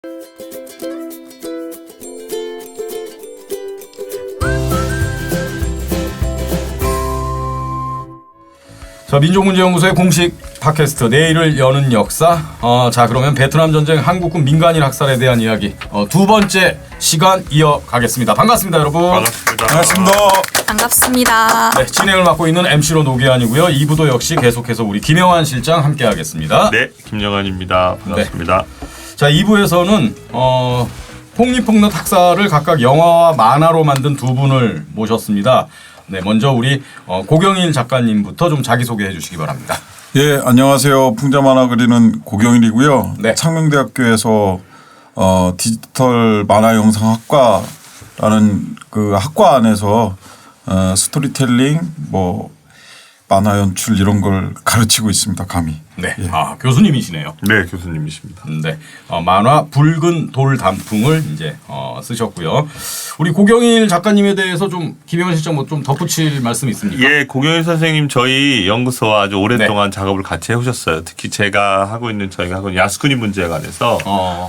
자, 민족문제연구소의 공식 팟캐스트 내일을 여는 역사. 자, 그러면 베트남 전쟁 한국군 민간인 학살에 대한 이야기 두 번째 시간 이어가겠습니다. 반갑습니다, 여러분. 반갑습니다. 반갑습니다. 반갑습니다. 네, 진행을 맡고 있는 MC로 노기환이고요. 2부도 역시 계속해서 우리 김영환 실장 함께하겠습니다. 네, 김영환입니다. 반갑습니다. 네. 자, 2부에서는 폭리폭넛 학살을 각각 영화와 만화로 만든 두 분을 모셨습니다. 네, 먼저 우리 고경일 작가님부터 좀 자기소개해 주시기 바랍니다. 예, 안녕하세요. 풍자 만화 그리는 고경일이고요. 네. 창명대학교에서 디지털 만화 영상학과라는 그 학과 안에서 스토리텔링, 뭐 만화 연출 이런 걸 가르치고 있습니다. 감히. 네, 예. 교수님이시네요. 네, 교수님이십니다. 네, 만화 붉은 돌 단풍을 이제 쓰셨고요. 우리 고경일 작가님에 대해서 좀 김영환 실장 뭐 좀 덧붙일 말씀 있습니까? 예, 고경일 선생님 저희 연구소와 아주 오랫동안 작업을 같이 해오셨어요. 특히 저희가 하고 있는 야스쿠니 문제에 관해서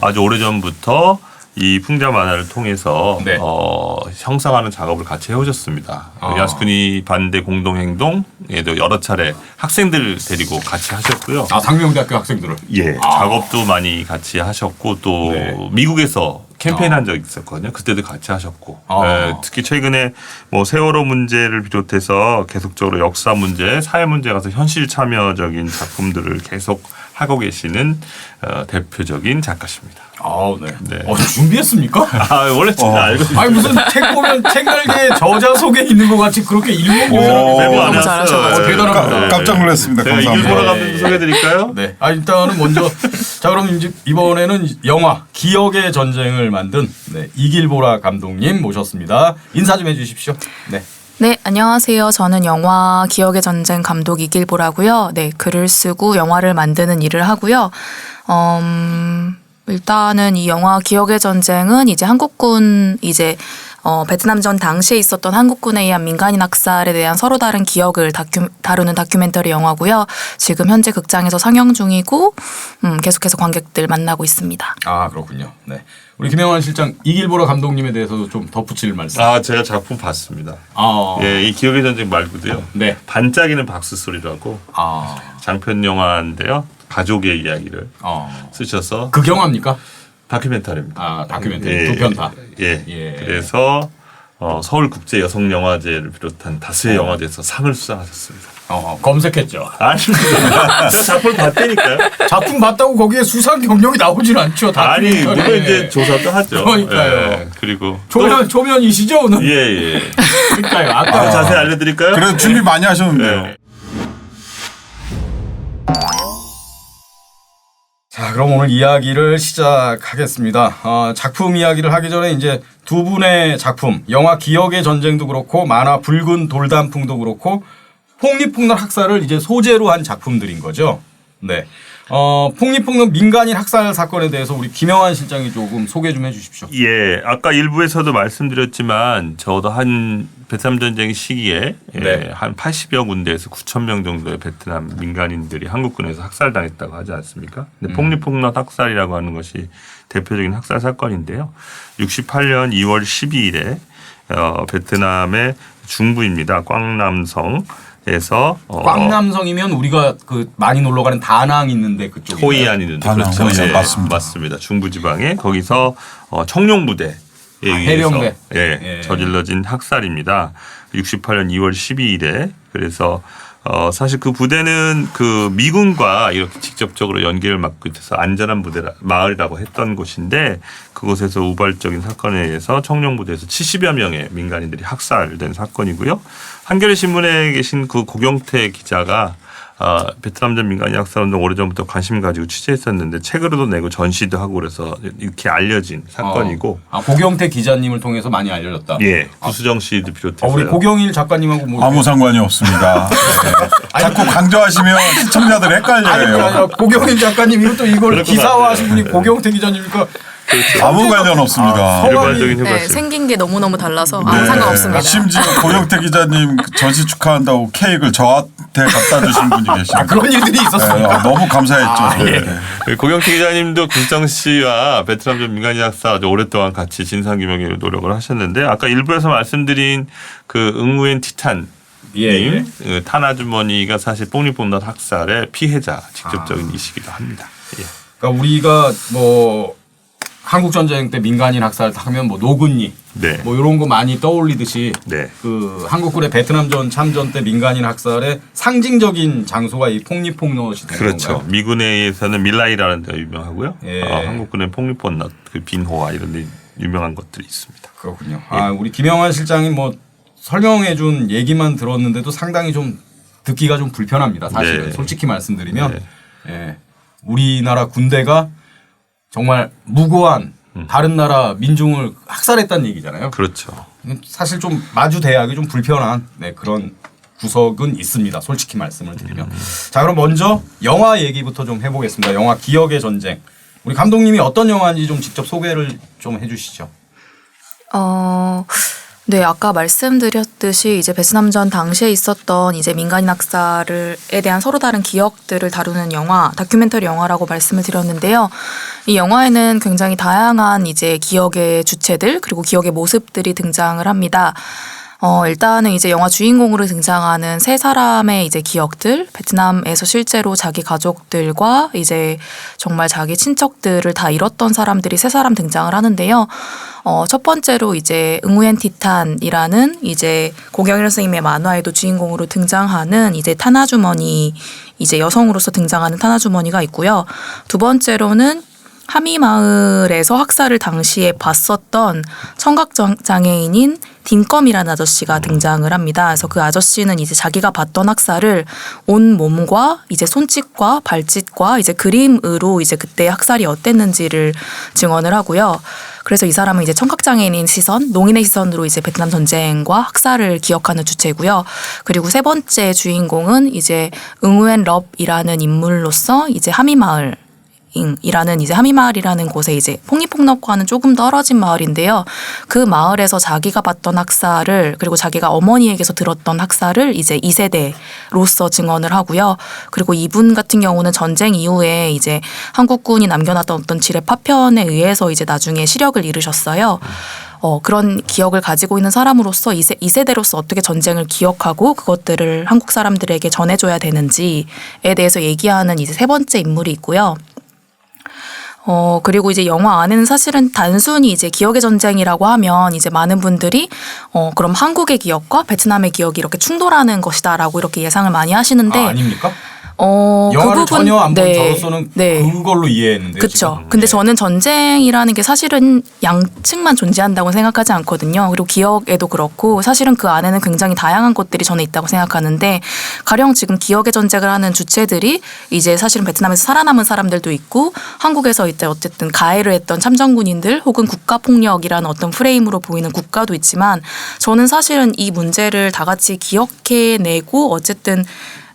아주 오래전부터 이 풍자 만화를 통해서 네. 형성하는 작업을 같이 해오셨습니다. 야스쿠니 반대 공동행동에도 여러 차례 학생들 데리고 같이 하셨고요. 상명대학교 학생들을. 예, 작업도 많이 같이 하셨고 또 네. 미국에서 캠페인 한 적이 있었거든요. 그때도 같이 하셨고 아. 특히 최근에 뭐 세월호 문제를 비롯해서 계속적으로 역사 문제, 사회 문제 가서 현실 참여적인 작품들을 계속 하고 계시는 대표적인 작가십니다. 네. 네. 준비했습니까? 원래 제가 알고 있어요. 아니 무슨 책 보면 책날개에 저자 소개 있는 것 같이 그렇게 읽어보세요. 매우 안 너무 했어요. 잘하셨어요. 대단합니다. 깜짝 놀랐습니다. 제가 감사합니다. 이길보라 감독도 소개해드릴까요? 네. 일단은 먼저 자 그럼 이제 이번에는 영화 기억의 전쟁을 만든 이길보라 감독님 모셨습니다. 인사 좀 해주십시오. 네. 네, 안녕하세요. 저는 영화 기억의 전쟁 감독 이길보라고요. 네, 글을 쓰고 영화를 만드는 일을 하고요. 일단은 이 영화 기억의 전쟁은 이제 한국군 베트남전 당시에 있었던 한국군에 의한 민간인 학살에 대한 서로 다른 기억을 다루는 다큐멘터리 영화고요. 지금 현재 극장에서 상영 중이고 계속해서 관객들 만나고 있습니다. 그렇군요. 네. 우리 김영환 실장 이길보라 감독님에 대해서도 좀 덧붙일 말씀. 제가 작품 봤습니다. 아. 예, 이 기억의 전쟁 말고도요. 네. 반짝이는 박수 소리라고 장편 영화인데요. 가족의 이야기를 쓰셔서 그 영화입니까? 다큐멘터리입니다. 다큐멘터리 두 편 다. 예. 그래서 서울국제여성영화제를 비롯한 다수의 영화제에서 상을 수상하셨습니다. 검색했죠. 아닙니다. 제가 작품을 봤다니까요. 작품 봤다고 거기에 수상 경력이 나오진 않죠. 아니, 다큐멘터리에. 물론 이제 조사도 하죠. 그러니까요. 예, 그리고 초면이시죠 오늘? 예. 그러니까요. 아까 자세히 알려드릴까요? 그래도 준비 많이 하셨는데요. 네. 자, 그럼 오늘 이야기를 시작하겠습니다. 작품 이야기를 하기 전에 이제 두 분의 작품, 영화 기억의 전쟁도 그렇고 만화 붉은 돌단풍도 그렇고 폭리폭넛 학살을 이제 소재로 한 작품들인 거죠. 네. 폭리폭넛 민간인 학살 사건에 대해서 우리 김영환 실장이 조금 소개 좀 해주십시오. 예, 아까 일부에서도 말씀드렸지만 저도 한 베트남 전쟁 시기에 한 80여 군데에서 9천 명 정도의 베트남 민간인들이 한국군에서 학살당했다고 하지 않습니까? 근데 폭리폭넛 학살이라고 하는 것이 대표적인 학살 사건인데요. 68년 2월 12일에 베트남의 중부입니다. 꽝남성. 에서 꽝남성이면 우리가 그 많이 놀러 가는 다낭 있는데 그쪽에 호이안 있는데 그렇죠. 네, 맞습니다. 중부지방에 거기서 청룡부대에 의해서 해병대. 저질러진 학살입니다. 68년 2월 12일에 그래서 사실 그 부대는 그 미군과 이렇게 직접적으로 연계를 맡고 있어서 안전한 마을이라고 했던 곳인데 그곳에서 우발적인 사건에 의해서 청룡부대에서 70여 명의 민간인들이 학살된 사건이고요. 한겨레 신문에 계신 그 고경태 기자가 베트남전 민간인 학살운동 오래전부터 관심 가지고 취재했었는데 책으로도 내고 전시도 하고 그래서 이렇게 알려진 사건이고. 고경태 기자님을 통해서 많이 알려졌다. 예, 구수정 씨도 비롯해서. 우리 고경일 작가님하고 뭐 아무 상관이 없습니다. 자꾸 강조하시면 시청자들 헷갈려요. 고경일 작가님 이것도 이걸 기사화하신 분이 고경태 기자님이니까 아무 관련 없습니다. 일반적인 네, 휴가실. 생긴 게 너무너무 달라서 아무 네. 상관없습니다. 심지어 고영태 기자님 전시 축하한다고 케이크를 저한테 갖다 주신 분이 계십니다. 그런 일들이 있었습니까? 너무 감사했죠. 예. 네. 고경태 기자님도 국정 씨와 베트남전 민간인 학사 아주 오랫동안 같이 진상규명에 노력을 하셨는데 아까 일부에서 말씀드린 그 응우엔 티탄 예. 그 탄아주머니가 사실 뽕리뽕낫 학살의 피해자 직접적인 이시기도 합니다. 예. 그러니까 우리가 뭐 한국 전쟁 때 민간인 학살 하면 뭐 노근리 네. 뭐 이런 거 많이 떠올리듯이 네. 그 한국군의 베트남전 참전 때 민간인 학살의 상징적인 장소가 이 폭리폭넛이 된 그렇죠. 건가요? 미군에서는 밀라이라는 데가 유명하고요. 예. 한국군의 뽕리뽕낫 그 빈호와 이런 데 유명한 것들이 있습니다. 그렇군요. 아, 우리 김영환 실장이 뭐 설명해 준 얘기만 들었는데도 상당히 좀 듣기가 좀 불편합니다. 사실은 네. 솔직히 말씀드리면 네. 예. 우리나라 군대가 정말 무고한 다른 나라 민중을 학살했다는 얘기잖아요. 그렇죠. 사실 좀 마주 대하기 좀 불편한 그런 구석은 있습니다. 솔직히 말씀을 드리면. 자, 그럼 먼저 영화 얘기부터 좀 해보겠습니다. 영화 기억의 전쟁. 우리 감독님이 어떤 영화인지 좀 직접 소개를 좀 해주시죠. 네, 아까 말씀드렸듯이 이제 베트남전 당시에 있었던 이제 민간인 학살에 대한 서로 다른 기억들을 다루는 영화, 다큐멘터리 영화라고 말씀을 드렸는데요. 이 영화에는 굉장히 다양한 이제 기억의 주체들 그리고 기억의 모습들이 등장을 합니다. 일단은 이제 영화 주인공으로 등장하는 세 사람의 이제 기억들, 베트남에서 실제로 자기 가족들과 이제 정말 자기 친척들을 다 잃었던 사람들이 세 사람 등장을 하는데요. 첫 번째로 이제 응우엔 티탄이라는 이제 고경일 선생님의 만화에도 주인공으로 등장하는 이제 탄아주머니, 이제 여성으로서 등장하는 탄아주머니가 있고요. 두 번째로는 하미마을에서 학살을 당시에 봤었던 청각장애인인 딘껌이라는 아저씨가 등장을 합니다. 그래서 그 아저씨는 이제 자기가 봤던 학살을 온 몸과 이제 손짓과 발짓과 이제 그림으로 이제 그때 학살이 어땠는지를 증언을 하고요. 그래서 이 사람은 이제 청각장애인인 시선, 농인의 시선으로 이제 베트남 전쟁과 학살을 기억하는 주체고요. 그리고 세 번째 주인공은 이제 응우엔 럽이라는 인물로서 이제 하미마을 이라는 이제 하미마을이라는 곳에 이제 폭리폭넛과는 조금 떨어진 마을인데요. 그 마을에서 자기가 봤던 학살을 그리고 자기가 어머니에게서 들었던 학살을 이제 2세대로서 증언을 하고요. 그리고 이분 같은 경우는 전쟁 이후에 이제 한국군이 남겨놨던 어떤 지뢰 파편에 의해서 이제 나중에 시력을 잃으셨어요. 그런 기억을 가지고 있는 사람으로서 2세대로서 어떻게 전쟁을 기억하고 그것들을 한국 사람들에게 전해줘야 되는지에 대해서 얘기하는 이제 세 번째 인물이 있고요. 그리고 이제 영화 안에는 사실은 단순히 이제 기억의 전쟁이라고 하면 이제 많은 분들이 그럼 한국의 기억과 베트남의 기억이 이렇게 충돌하는 것이다라고 이렇게 예상을 많이 하시는데 아닙니까? 그 영화를 부분, 전혀 안 본 네, 저로서는 네. 그걸로 이해했는데. 그렇죠. 근데 저는 전쟁이라는 게 사실은 양측만 존재한다고 생각하지 않거든요. 그리고 기억에도 그렇고 사실은 그 안에는 굉장히 다양한 것들이 저는 있다고 생각하는데 가령 지금 기억의 전쟁을 하는 주체들이 이제 사실은 베트남에서 살아남은 사람들도 있고 한국에서 이제 어쨌든 가해를 했던 참전군인들 혹은 국가폭력이라는 어떤 프레임으로 보이는 국가도 있지만 저는 사실은 이 문제를 다 같이 기억해내고 어쨌든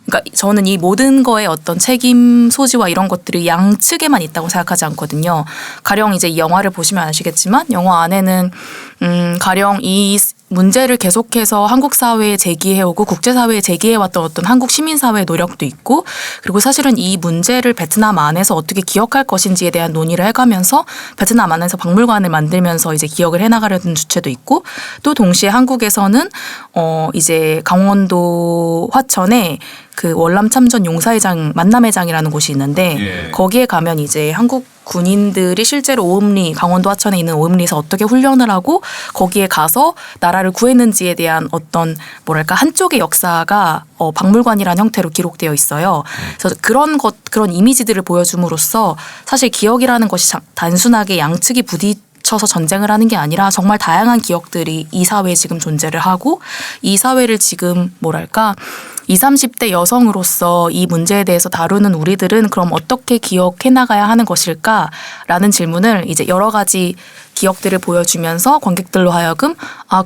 그러니까 저는 이 모든 거에 어떤 책임 소지와 이런 것들이 양측에만 있다고 생각하지 않거든요. 가령 이제 이 영화를 보시면 아시겠지만 영화 안에는 가령 이 문제를 계속해서 한국 사회에 제기해오고 국제사회에 제기해왔던 어떤 한국 시민사회의 노력도 있고 그리고 사실은 이 문제를 베트남 안에서 어떻게 기억할 것인지에 대한 논의를 해가면서 베트남 안에서 박물관을 만들면서 이제 기억을 해나가려는 주체도 있고 또 동시에 한국에서는 이제 강원도 화천에 그 월남 참전 용사회장 만남회장이라는 곳이 있는데 예. 거기에 가면 이제 한국 군인들이 실제로 오음리 강원도 하천에 있는 오음리에서 어떻게 훈련을 하고 거기에 가서 나라를 구했는지에 대한 어떤 뭐랄까 한쪽의 역사가 박물관이라는 형태로 기록되어 있어요. 그래서 그런 이미지들을 보여줌으로써 사실 기억이라는 것이 단순하게 양측이 부딪혀서 전쟁을 하는 게 아니라 정말 다양한 기억들이 이 사회에 지금 존재를 하고 이 사회를 지금 뭐랄까 20, 30대 여성으로서 이 문제에 대해서 다루는 우리들은 그럼 어떻게 기억해 나가야 하는 것일까라는 질문을 이제 여러 가지 기억들을 보여주면서 관객들로 하여금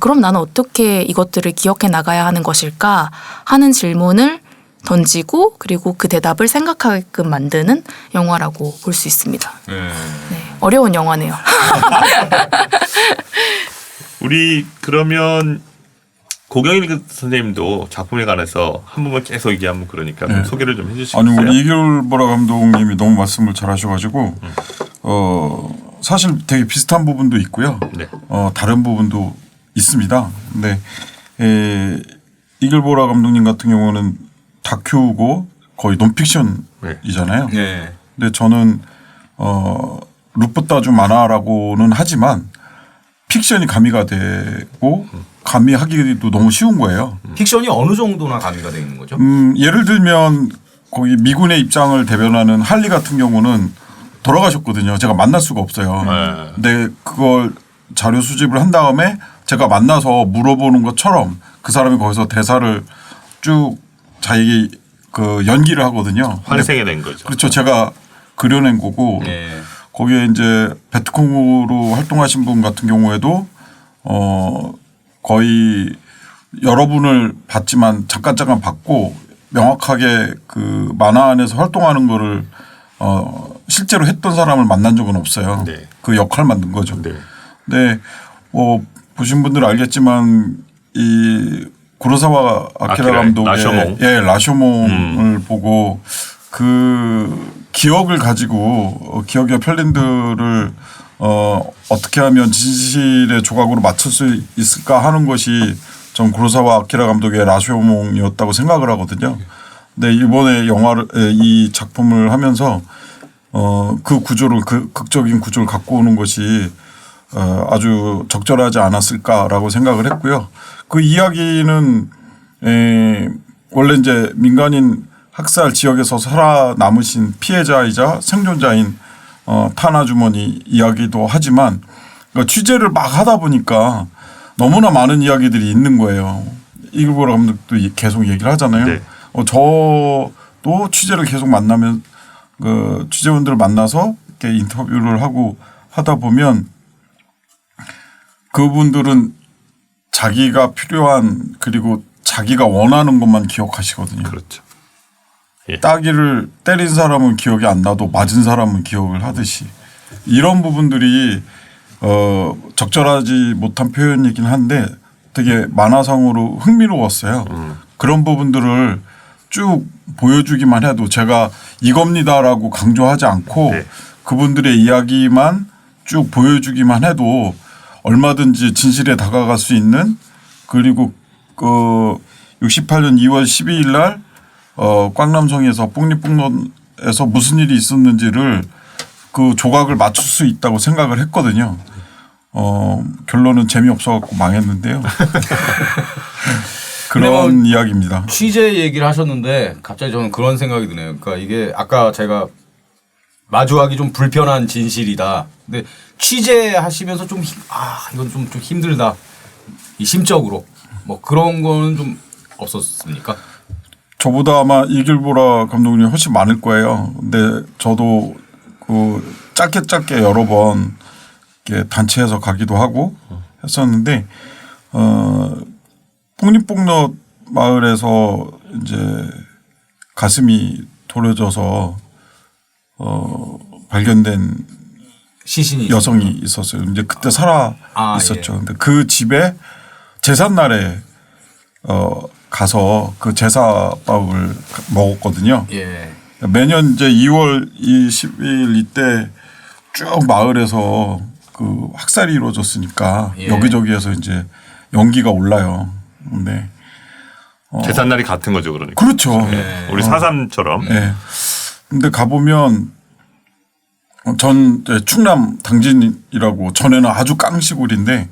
그럼 나는 어떻게 이것들을 기억해 나가야 하는 것일까 하는 질문을 던지고 그리고 그 대답을 생각하게끔 만드는 영화라고 볼 수 있습니다. 네, 어려운 영화네요. 우리 그러면 고경일 선생님도 작품에 관해서 한 번만 계속 얘기하면 그러니까 좀 소개를 좀 해주시겠어요? 아니 우리 이길보라 감독님이 너무 말씀을 잘하셔가지고 사실 되게 비슷한 부분도 있고요. 네. 다른 부분도 있습니다. 근데 이길보라 감독님 같은 경우는 다큐고 거의 논픽션이잖아요. 네. 근데 저는 루프따주 만화라고는 하지만 픽션이 가미가 되고 가미하기도 너무 쉬운 거예요. 픽션이 어느 정도나 가미가 되어 있는 거죠? 예를 들면 거기 미군의 입장을 대변하는 할리 같은 경우는 돌아가셨거든요. 제가 만날 수가 없어요. 네. 근데 그걸 자료 수집을 한 다음에 제가 만나서 물어보는 것처럼 그 사람이 거기서 대사를 쭉 자기 그 연기를 하거든요. 환생해낸 거죠. 그렇죠. 제가 그려낸 거고 네. 거기에 이제 베트콩으로 활동하신 분 같은 경우에도 거의 여러분을 봤지만 잠깐 봤고 명확하게 그 만화 안에서 활동하는 거를 실제로 했던 사람을 만난 적은 없어요. 네. 그 역할 만든 거죠. 네. 네. 보신 분들은 알겠지만 이 구로사와 아키라 감독의 라쇼몽. 라쇼몽을 보고 그 기억을 가지고 기억의 편린들을 어떻게 하면 진실의 조각으로 맞출 수 있을까 하는 것이 전 구로사와 아키라 감독의 라쇼몽이었다고 생각을 하거든요. 근데 이번에 이 작품을 하면서 그 구조를 그 극적인 구조를 갖고 오는 것이 아주 적절하지 않았을까라고 생각을 했고요. 그 이야기는 원래 이제 민간인 학살 지역에서 살아남으신 피해자이자 생존자인 타나 주머니 이야기도 하지만 그러니까 취재를 막 하다 보니까 너무나 많은 이야기들이 있는 거예요. 이글보라 감독도 계속 얘기를 하잖아요. 네. 저도 취재를 계속 만나면 그 취재원들을 만나서 이렇게 인터뷰를 하고 하다 보면 그분들은 자기가 필요한 그리고 자기가 원하는 것만 기억하시거든요. 그렇죠. 예. 따기를 때린 사람은 기억이 안 나도 맞은 사람은 기억을 하듯이 이런 부분들이 적절하지 못한 표현이긴 한데 되게 만화상으로 흥미로웠어요. 그런 부분들을 쭉 보여주기만 해도 제가 이겁니다라고 강조하지 않고 네. 그분들의 이야기만 쭉 보여주기만 해도 얼마든지 진실에 다가갈 수 있는 그리고 그 68년 2월 12일 날 꽝남성에서 뽕리뽕론에서 무슨 일이 있었는지를 그 조각을 맞출 수 있다고 생각을 했거든요. 결론은 재미없어 갖고 망했는데요. 그런 이야기입니다. 취재 얘기를 하셨는데 갑자기 저는 그런 생각이 드네요. 그러니까 이게 아까 제가 마주하기 좀 불편한 진실이다. 근데 취재하시면서 좀 이건 좀 힘들다. 이 심적으로 뭐 그런 거는 좀 없었습니까? 저보다 아마 이길보라 감독님이 훨씬 많을 거예요. 근데 저도 그 짧게 여러 번 이렇게 단체에서 가기도 하고 했었는데 뽕리뽕넛 마을에서 이제 가슴이 도려져서 발견된 시신이 여성이 있었어요. 이제 그때 살아 있었죠. 예. 근데 그 집에 제삿날에 가서 그 제사밥을 먹었거든요. 예. 매년 이제 2월 20일 이때 쭉 마을에서 그 학살이 이루어졌으니까 예. 여기저기에서 이제 연기가 올라요. 근데 제삿날이 같은 거죠, 그러니까. 그렇죠. 우리 4.3처럼. 네. 근데 가보면 전 이제 충남 당진이라고 전에는 아주 깡시골인데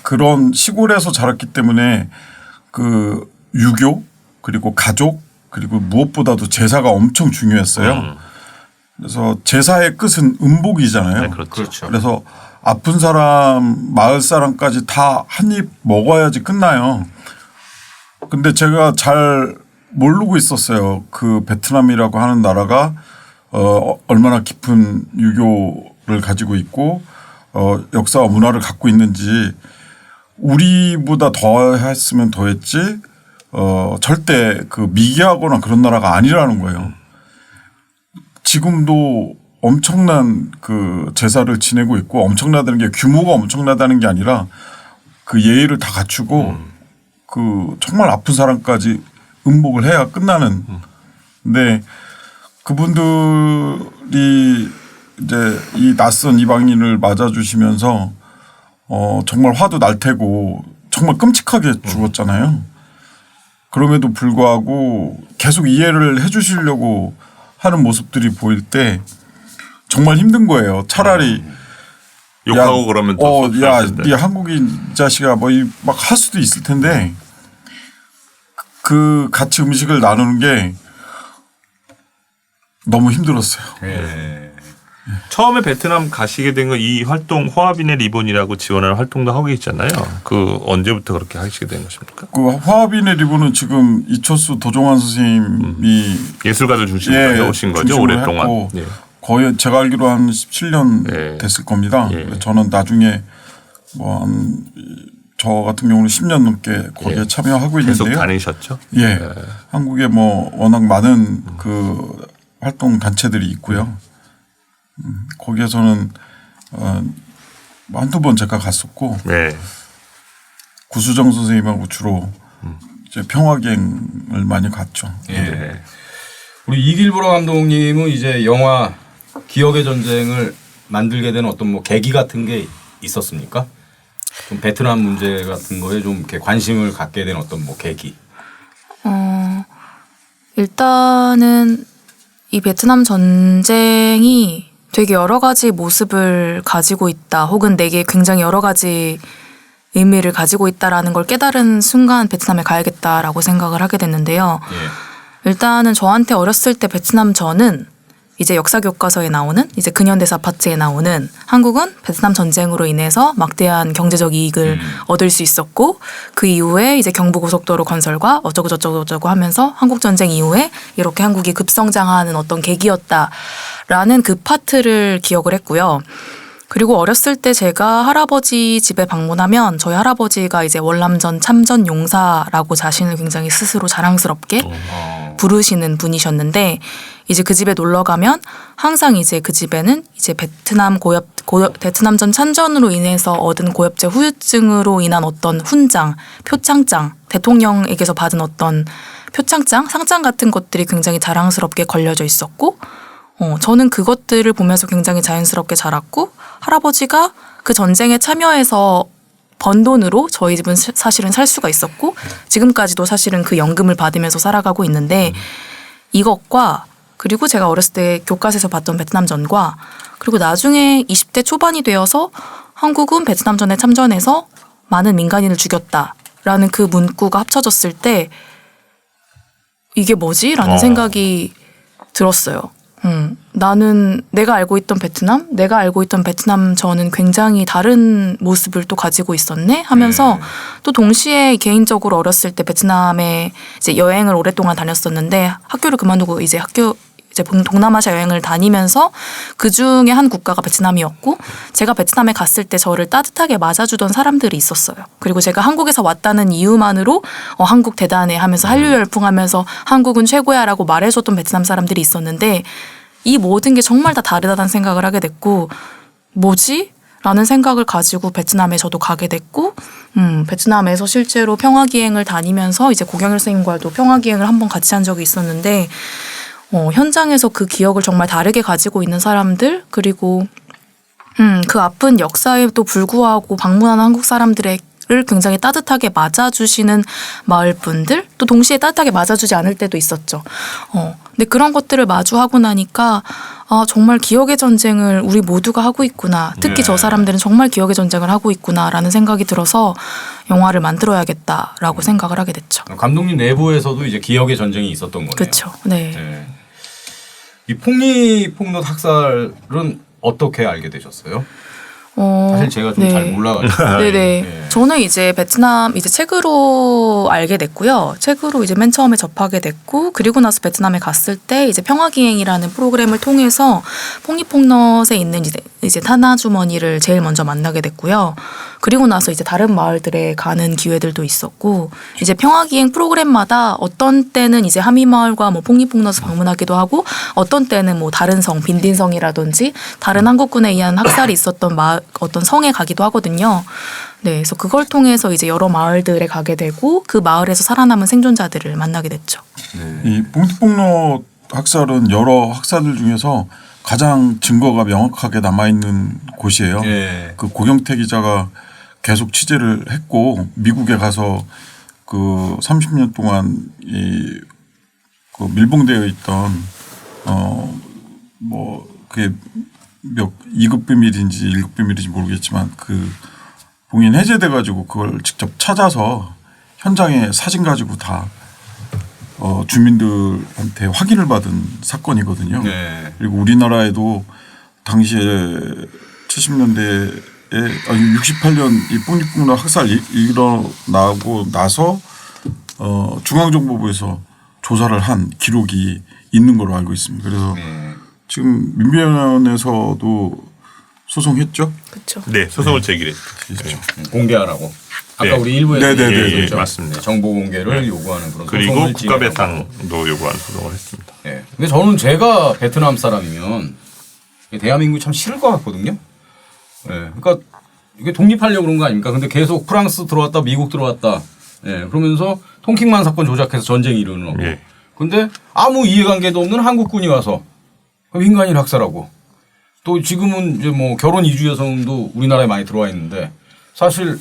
그런 시골에서 자랐기 때문에 그 유교 그리고 가족 그리고 무엇보다도 제사가 엄청 중요했어요. 그래서 제사의 끝은 음복이잖아요. 네, 그렇죠. 그래서 아픈 사람 마을 사람까지 다 한 입 먹어야지 끝나요. 근데 제가 잘 모르고 있었어요. 그 베트남이라고 하는 나라가 얼마나 깊은 유교를 가지고 있고 역사와 문화를 갖고 있는지 우리보다 더 했으면 더 했지 절대 그 미개하거나 그런 나라가 아니라는 거예요. 지금도 엄청난 그 제사를 지내고 있고 엄청나다는 게 규모가 엄청나다는 게 아니라 그 예의를 다 갖추고 그 정말 아픈 사람까지 음복을 해야 끝나는. 근데 그분들이 이제 이 낯선 이방인을 맞아주시면서 정말 화도 날 테고 정말 끔찍하게 죽었잖아요. 그럼에도 불구하고 계속 이해를 해 주시려고 하는 모습들이 보일 때 정말 힘든 거예요. 차라리 욕하고 그러면 더 야, 섭섭할 텐데. 네 한국인 이 자식아 뭐 막 할 수도 있을 텐데 그 같이 음식을 나누는 게 너무 힘들었어요. 처음에 베트남 가시게 된 건 이 활동 호아빈의 리본이라고 지원하는 활동도 하고 있잖아요. 그 언제부터 그렇게 하시게 된 것입니까? 그 화합인의 리본은 지금 이철수 도종환 선생님이 예술가들 중심으로 오신 거죠, 중심으로 오랫동안. 했고 예. 거의 제가 알기로 한 17년 예. 됐을 겁니다. 예. 저는 나중에 저 같은 경우는 10년 넘게 거기에 예. 참여하고 계속 있는데요. 다니셨죠? 예. 한국에 뭐 워낙 많은 그 활동 단체들이 있고요. 거기에서는 한두 번 제가 갔었고 네. 구수정 선생님하고 주로 이제 평화기행을 많이 갔죠. 네. 우리 이길보라 감독님은 이제 영화 기억의 전쟁을 만들게 된 어떤 뭐 계기 같은 게 있었습니까? 좀 베트남 문제 같은 거에 좀 이렇게 관심을 갖게 된 어떤 뭐 계기. 일단은 이 베트남 전쟁이 되게 여러 가지 모습을 가지고 있다, 혹은 내게 굉장히 여러 가지 의미를 가지고 있다라는 걸 깨달은 순간 베트남에 가야겠다라고 생각을 하게 됐는데요. 일단은 저한테 어렸을 때 베트남 전은 이제 역사 교과서에 나오는, 이제 근현대사 파트에 나오는, 한국은 베트남 전쟁으로 인해서 막대한 경제적 이익을 얻을 수 있었고 그 이후에 이제 경부고속도로 건설과 어쩌고 저쩌고 하면서 한국 전쟁 이후에 이렇게 한국이 급성장하는 어떤 계기였다라는 그 파트를 기억을 했고요. 그리고 어렸을 때 제가 할아버지 집에 방문하면 저희 할아버지가 이제 월남전 참전 용사라고 자신을 굉장히 스스로 자랑스럽게 부르시는 분이셨는데, 이제 그 집에 놀러 가면 항상 이제 그 집에는 이제 베트남전 참전으로 인해서 얻은 고엽제 후유증으로 인한 어떤 훈장, 표창장, 대통령에게서 받은 어떤 표창장, 상장 같은 것들이 굉장히 자랑스럽게 걸려져 있었고, 저는 그것들을 보면서 굉장히 자연스럽게 자랐고, 할아버지가 그 전쟁에 참여해서 번 돈으로 저희 집은 사실은 살 수가 있었고 지금까지도 사실은 그 연금을 받으면서 살아가고 있는데, 이것과 그리고 제가 어렸을 때 교과서에서 봤던 베트남전과 그리고 나중에 20대 초반이 되어서 한국은 베트남전에 참전해서 많은 민간인을 죽였다라는 그 문구가 합쳐졌을 때 이게 뭐지? 라는 생각이 들었어요. 나는 내가 알고 있던 베트남전은 굉장히 다른 모습을 또 가지고 있었네 하면서 또 동시에 개인적으로 어렸을 때 베트남에 이제 여행을 오랫동안 다녔었는데, 학교를 그만두고 이제 동남아시아 여행을 다니면서 그 중에 한 국가가 베트남이었고, 제가 베트남에 갔을 때 저를 따뜻하게 맞아주던 사람들이 있었어요. 그리고 제가 한국에서 왔다는 이유만으로 한국 대단해 하면서 한류 열풍하면서 한국은 최고야라고 말해줬던 베트남 사람들이 있었는데, 이 모든 게 정말 다 다르다는 생각을 하게 됐고, 뭐지? 라는 생각을 가지고 베트남에 저도 가게 됐고, 베트남에서 실제로 평화기행을 다니면서 이제 고경일 선생님과도 평화기행을 한번 같이 한 적이 있었는데, 현장에서 그 기억을 정말 다르게 가지고 있는 사람들, 그리고 그 아픈 역사에도 불구하고 방문하는 한국 사람들을 굉장히 따뜻하게 맞아주시는 마을 분들, 또 동시에 따뜻하게 맞아주지 않을 때도 있었죠. 근데 그런 것들을 마주하고 나니까 정말 기억의 전쟁을 우리 모두가 하고 있구나. 특히 저 사람들은 정말 기억의 전쟁을 하고 있구나라는 생각이 들어서 영화를 만들어야겠다라고 생각을 하게 됐죠. 감독님 내부에서도 이제 기억의 전쟁이 있었던 거네요. 그렇죠. 네. 네. 이 폭리폭롯 학살은 어떻게 알게 되셨어요? 사실 제가 좀 잘 몰라가지고. 네네. 네. 저는 이제 베트남 이제 책으로 알게 됐고요. 책으로 이제 맨 처음에 접하게 됐고, 그리고 나서 베트남에 갔을 때 이제 평화기행이라는 프로그램을 통해서 폭리폭롯에 있는 이제 이제 탄화주머니를 제일 먼저 만나게 됐고요. 그리고 나서 이제 다른 마을들에 가는 기회들도 있었고, 이제 평화기행 프로그램마다 어떤 때는 이제 하미마을과 뭐 폭리폭너스 방문하기도 하고, 어떤 때는 뭐 다른 성, 빈딘성이라든지 다른 한국군에 의한 학살이 있었던 어떤 성에 가기도 하거든요. 네, 그래서 그걸 통해서 이제 여러 마을들에 가게 되고 그 마을에서 살아남은 생존자들을 만나게 됐죠. 이 봉투폭로 학살은 여러 학살들 중에서 가장 증거가 명확하게 남아있는 곳이에요. 예. 그 고경태 기자가 계속 취재를 했고 미국에 가서 그 30년 동안 그 밀봉되어 있던 뭐 그게 몇 2급 비밀인지 1급 비밀인지 모르겠지만 그 봉인 해제돼 가지고 그걸 직접 찾아서 현장에 사진 가지고 다 주민들한테 확인을 받은 사건이거든요. 네. 그리고 우리나라에도 당시에 70년대에 68년 이 폭력폭로 학살 일어나고 나서 중앙정보부에서 조사를 한 기록이 있는 걸로 알고 있습니다. 그래서 지금 민변에서도 소송했죠? 그렇죠. 네, 소송을 제기했죠. 공개하라고. 아까 네. 우리 일부에서 네네네. 얘기했죠. 예, 맞습니다. 정보 공개를 요구하는 그런 그리고 소송을 진행하고. 국가배상도 요구하는 소송을 했습니다. 예. 근데 저는 제가 베트남 사람이면 대한민국이 참 싫을 것 같거든요. 예. 그러니까 이게 독립하려고 그런 거 아닙니까? 근데 계속 프랑스 들어왔다, 미국 들어왔다. 예. 그러면서 통킹만 사건 조작해서 전쟁이 일어나고. 예. 근데 아무 이해관계도 없는 한국군이 와서 민간인 학살하고. 또 지금은 이제 뭐 결혼 이주 여성도 우리나라에 많이 들어와 있는데 사실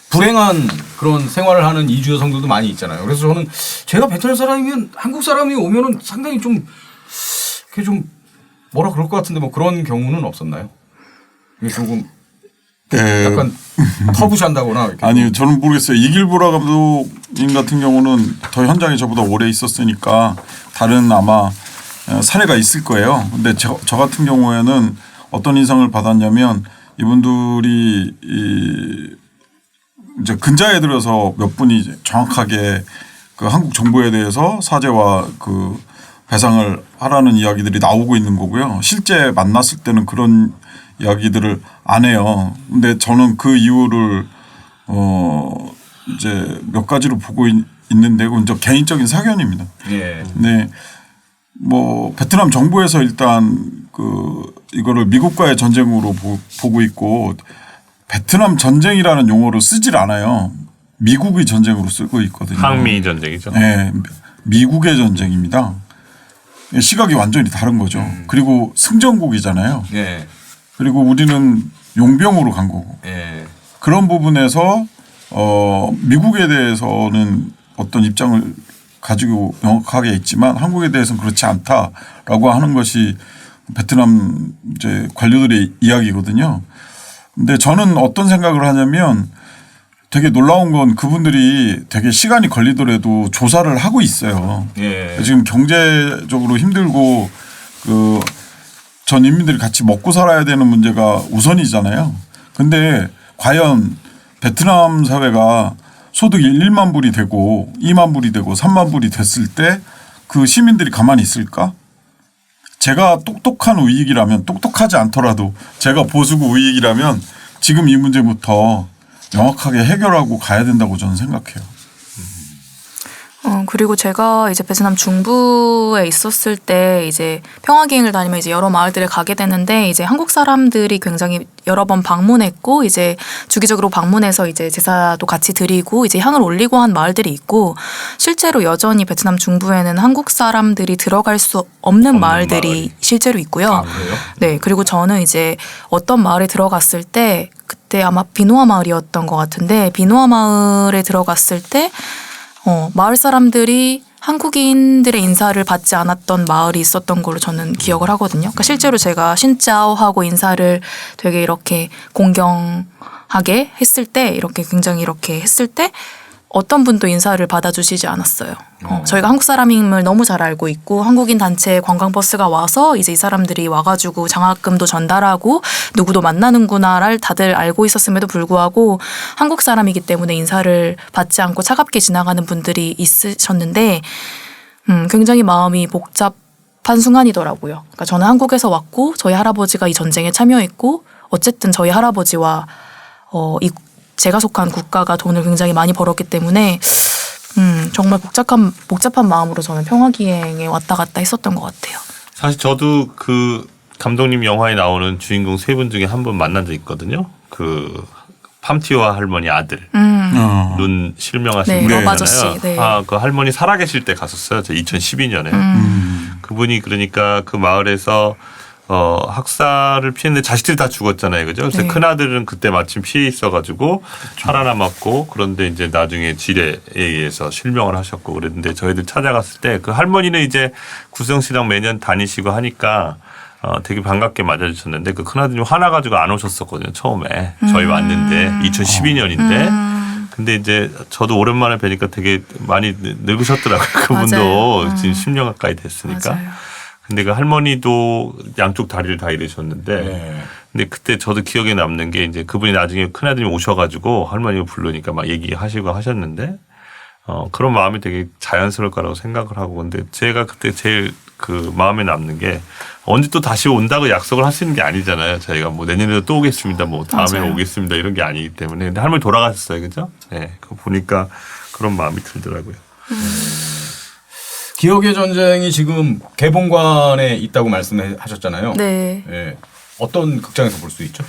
불행한 그런 생활을 하는 이주 여성들도 많이 있잖아요. 그래서 저는 제가 베트남 사람이면 한국 사람이 오면은 상당히 좀 그게 좀 뭐라 그럴 것 같은데 뭐 그런 경우는 없었나요? 이게 조금 약간 터부시한다거나 이렇게. 아니요, 저는 모르겠어요. 이길보라 감독님 같은 경우는 더 현장에 저보다 오래 있었으니까 다른 아마 사례가 있을 거예요. 근데 저 같은 경우에는 어떤 인상을 받았냐면 이분들이 이제 근자에 들어서 몇 분이 정확하게 그 한국 정부에 대해서 사죄와 그 배상을 하라는 이야기들이 나오고 있는 거고요. 실제 만났을 때는 그런 이야기들을 안 해요. 근데 저는 그 이유를 이제 몇 가지로 보고 있는데 그건 저 개인적인 사견입니다. 예. 네. 뭐 베트남 정부에서 일단 그 이거를 미국과의 전쟁으로 보고 있고 베트남 전쟁이라는 용어를 쓰질 않아요. 미국의 전쟁으로 쓰고 있거든요. 항미 전쟁이죠. 네, 미국의 전쟁입니다. 시각이 완전히 다른 거죠. 그리고 승전국이잖아요. 예. 그리고 우리는 용병으로 간 거고 예. 그런 부분에서 미국에 대해서는 어떤 입장을 가지고 명확하게 있지만 한국에 대해서는 그렇지 않다라고 하는 것이 베트남 이제 관료들의 이야기거든요. 근데 저는 어떤 생각을 하냐면 되게 놀라운 건 그분들이 되게 시간이 걸리더라도 조사를 하고 있어요. 예. 지금 경제적으로 힘들고 그 전 인민들이 같이 먹고 살아야 되는 문제가 우선이잖아요. 근데 과연 베트남 사회가 소득이 1만 불이 되고 2만 불이 되고 3만 불이 됐을 때 그 시민들이 가만히 있을까? 제가 똑똑한 우익이라면 똑똑하지 않더라도 제가 보수고 우익이라면 지금 이 문제부터 명확하게 해결하고 가야 된다고 저는 생각해요. 그리고 제가 이제 베트남 중부에 있었을 때 이제 평화기행을 다니면 이제 여러 마을들에 가게 되는데 이제 한국 사람들이 굉장히 여러 번 방문했고 이제 주기적으로 방문해서 이제 제사도 같이 드리고 이제 향을 올리고 한 마을들이 있고 실제로 여전히 베트남 중부에는 한국 사람들이 들어갈 수 없는 마을들이 실제로 있고요. 아, 그래요? 네. 그리고 저는 이제 어떤 마을에 들어갔을 때 그때 아마 비노아 마을이었던 것 같은데 비노아 마을에 들어갔을 때 마을 사람들이 한국인들의 인사를 받지 않았던 마을이 있었던 걸로 저는 기억을 하거든요. 그러니까 실제로 제가 신짜오하고 인사를 되게 이렇게 공경하게 했을 때 이렇게 굉장히 이렇게 했을 때 어떤 분도 인사를 받아주시지 않았어요. 저희가 한국 사람임을 너무 잘 알고 있고 한국인 단체 관광버스가 와서 이제 이 사람들이 와가지고 장학금도 전달하고 누구도 만나는구나를 다들 알고 있었음에도 불구하고 한국 사람이기 때문에 인사를 받지 않고 차갑게 지나가는 분들이 있으셨는데 굉장히 마음이 복잡한 순간이더라고요. 그러니까 저는 한국에서 왔고 저희 할아버지가 이 전쟁에 참여했고 어쨌든 저희 할아버지와 이 제가 속한 국가가 돈을 굉장히 많이 벌었기 때문에 정말 복잡한 마음으로 저는 평화기행에 왔다 갔다 했었던 것 같아요. 사실 저도 그 감독님 영화에 나오는 주인공 세 분 중에 한 분 만난 적 있거든요. 그 팜티와 할머니 아들 눈 실명하신 네, 분이잖아요. 아저씨, 네. 그 할머니 살아계실 때 갔었어요. 저 2012년에. 그분이 그러니까 그 마을에서 학살을 피했는데 자식들이 다 죽었잖아요. 그죠? 그래서 네. 큰아들은 그때 마침 피해 있어가지고 살아남았고 그런데 이제 나중에 지뢰에 의해서 실명을 하셨고 그랬는데 저희들 찾아갔을 때 그 할머니는 이제 구성시당 매년 다니시고 하니까 되게 반갑게 맞아주셨는데 그 큰아들이 화나가지고 안 오셨었거든요. 처음에 저희 왔는데 2012년인데 근데 이제 저도 오랜만에 뵈니까 되게 많이 늙으셨더라고요. 그분도 맞아요. 지금 10년 가까이 됐으니까. 맞아요. 근데 그 할머니도 양쪽 다리를 다 잃으셨는데 네. 근데 그때 저도 기억에 남는 게 이제 그분이 나중에 큰아들이 오셔가지고 할머니가 부르니까 막 얘기하시고 하셨는데 그런 마음이 되게 자연스러울 거라고 생각을 하고 근데 제가 그때 제일 그 마음에 남는 게 언제 또 다시 온다고 약속을 할 수 있는 게 아니잖아요. 저희가 뭐 내년에도 또 오겠습니다. 뭐 다음에 맞아요. 오겠습니다. 이런 게 아니기 때문에 근데 할머니 돌아가셨어요. 그죠? 네. 그거 보니까 그런 마음이 들더라고요. 기억의 전쟁이 지금 개봉관에 있다고 말씀하셨잖아요. 네. 예. 어떤 극장에서 볼 수 있죠?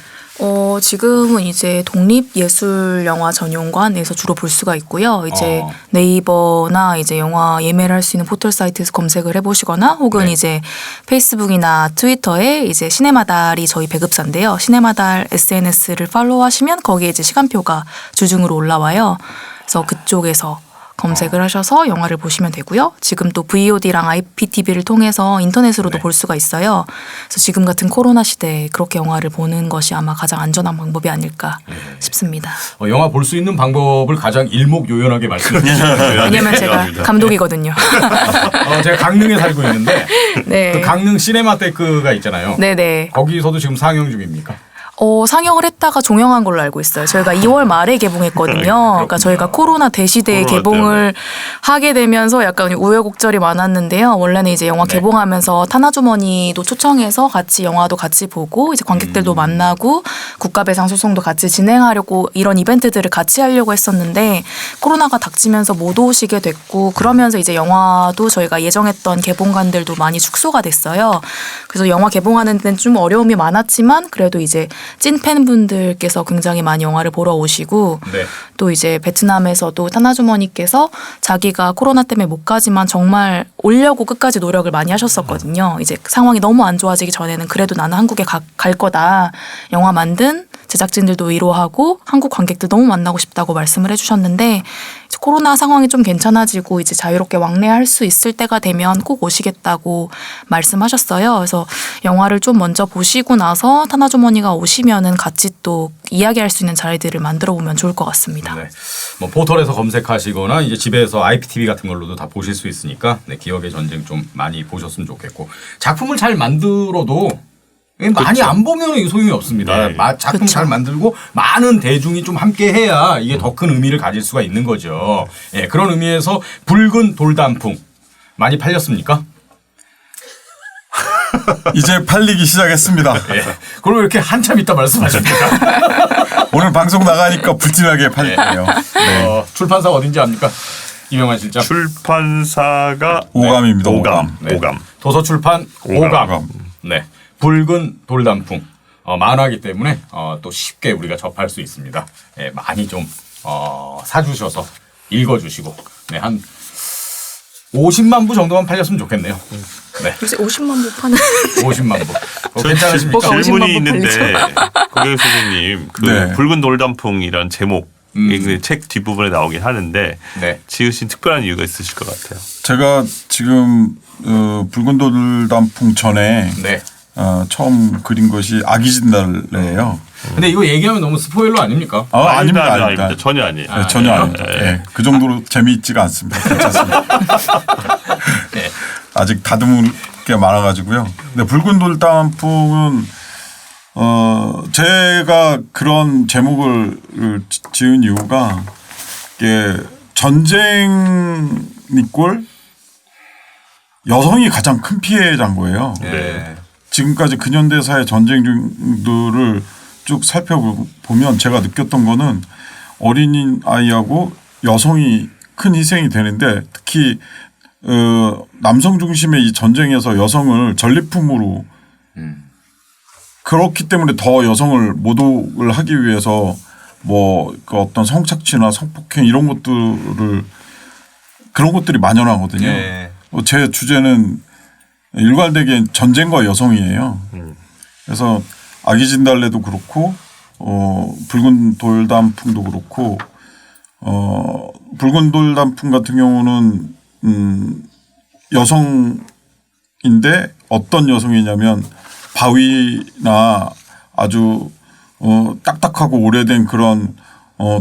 지금은 이제 독립예술영화 전용관에서 주로 볼 수가 있고요. 이제 네이버나 이제 영화 예매를 할 수 있는 포털 사이트에서 검색을 해보시거나 혹은 네. 이제 페이스북이나 트위터에 이제 시네마달이 저희 배급사인데요. 시네마달 SNS를 팔로우하시면 거기에 이제 시간표가 주중으로 올라와요. 그래서 그쪽에서 검색을 하셔서 영화를 보시면 되고요. 지금 또 VOD랑 IPTV를 통해서 인터넷으로도 네. 볼 수가 있어요. 그래서 지금 같은 코로나 시대에 그렇게 영화를 보는 것이 아마 가장 안전한 방법이 아닐까 싶습니다. 영화 볼 수 있는 방법을 가장 일목요연하게 말씀해 주셨어요. 왜냐면 제가 감독이거든요. 제가 강릉에 살고 있는데 네. 그 강릉 시네마테크가 있잖아요. 네네. 거기서도 지금 상영 중입니까? 상영을 했다가 종영한 걸로 알고 있어요. 저희가 2월 말에 개봉했거든요. 그러니까 저희가 코로나 대시대에 코로나 개봉을 하게 되면서 약간 우여곡절이 많았는데요. 원래는 이제 영화 네. 개봉하면서 탄화주머니도 초청해서 같이 영화도 같이 보고 이제 관객들도 만나고 국가배상 소송도 같이 진행하려고 이런 이벤트들을 같이 하려고 했었는데 코로나가 닥치면서 못 오시게 됐고 그러면서 이제 영화도 저희가 예정했던 개봉관들도 많이 축소가 됐어요. 그래서 영화 개봉하는 데는 좀 어려움이 많았지만 그래도 이제 찐 팬분들께서 굉장히 많이 영화를 보러 오시고 네. 또 이제 베트남에서도 탄화주머니께서 자기가 코로나 때문에 못 가지만 정말 오려고 끝까지 노력을 많이 하셨었거든요. 이제 상황이 너무 안 좋아지기 전에는 그래도 나는 한국에 갈 거다. 영화 만든 제작진들도 위로하고 한국 관객들 너무 만나고 싶다고 말씀을 해주셨는데 이제 코로나 상황이 좀 괜찮아지고 이제 자유롭게 왕래할 수 있을 때가 되면 꼭 오시겠다고 말씀하셨어요. 그래서 영화를 좀 먼저 보시고 나서 탄화주머니가 오시면은 같이 또 이야기할 수 있는 자리들을 만들어 보면 좋을 것 같습니다. 네. 뭐 포털에서 검색하시거나 이제 집에서 IPTV 같은 걸로도 다 보실 수 있으니까 네, 기억의 전쟁 좀 많이 보셨으면 좋겠고 작품을 잘 만들어도 많이 안 보면 소용이 없습니다. 네. 작품 그쵸. 잘 만들고 많은 대중이 좀 함께 해야 이게 더 큰 의미를 가질 수가 있는 거죠. 예, 그런 의미에서 붉은 돌단풍 많이 팔렸습니까? 이제 팔리기 시작했습니다. 예. 그럼 왜 이렇게 한참 있다 말씀하십니까? 오늘 방송 나가니까 불티나게 팔릴게요. 네. 출판사 어딘지 압니까? 이명환 실장. 출판사가 오감입니다. 오감. 네. 오감. 도서출판 오감. 오감. 네. 붉은 돌단풍. 만화이기 때문에 또 쉽게 우리가 접할 수 있습니다. 예, 많이 좀 사주셔서 읽어주시고 네, 한 50만 부 정도만 팔렸으면 좋겠네요. 네. 요새 50만 부 파는 50만 부. 괜찮으십니까? 뭐가 50만 질문이 부 있는데 고객 선생님 그 네. 붉은 돌단풍이란 제목 책 뒷부분에 나오긴 하는데 네. 지으신 특별한 이유가 있으실 것 같아요. 제가 지금 붉은 돌단풍 전에 네. 처음 그린 것이 아기진달래예요. 근데 이거 얘기하면 너무 스포일러 아닙니까? 아닙니다. 전혀 아니에요. 네, 전혀 아닙니다. 예, 그 정도로 재미있지가 않습니다. 괜찮습니다. 네. 아직 다듬을 게 많아가지고요. 근데 붉은 돌단풍은 제가 그런 제목을 지은 이유가 이게 전쟁 꼴 여성이 가장 큰 피해자인 거예요. 네. 지금까지 근현대사의 전쟁들을 쭉 살펴보면 제가 느꼈던 거는 어린 아이하고 여성이 큰 희생이 되는데 특히 남성 중심의 이 전쟁에서 여성을 전리품으로 그렇기 때문에 더 여성을 모독을 하기 위해서 뭐 그 어떤 성착취나 성폭행 이런 것들을 그런 것들이 만연하거든요. 네. 제 주제는 일괄되게 전쟁과 여성이에요. 그래서 아기 진달래도 그렇고 붉은 돌단풍도 그렇고 붉은 돌단풍 같은 경우는 여성인데 어떤 여성이냐면 바위나 아주 딱딱하고 오래된 그런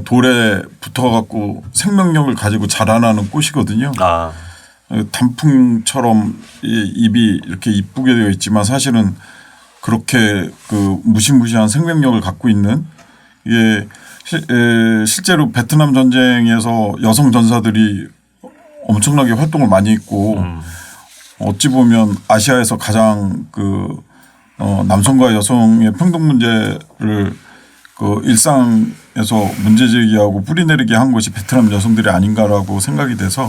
돌에 붙어갖고 생명력을 가지고 자라나는 꽃이거든요. 아. 단풍처럼 잎이 이렇게 이쁘게 되어 있지만 사실은 그렇게 그 무시무시한 생명력을 갖고 있는 이게 실제로 베트남 전쟁에서 여성 전사들이 엄청나게 활동을 많이 했고 어찌 보면 아시아에서 가장 그 남성과 여성의 평등 문제를 그 일상에서 문제 제기하고 뿌리내리게 한 것이 베트남 여성들이 아닌가라고 생각이 돼서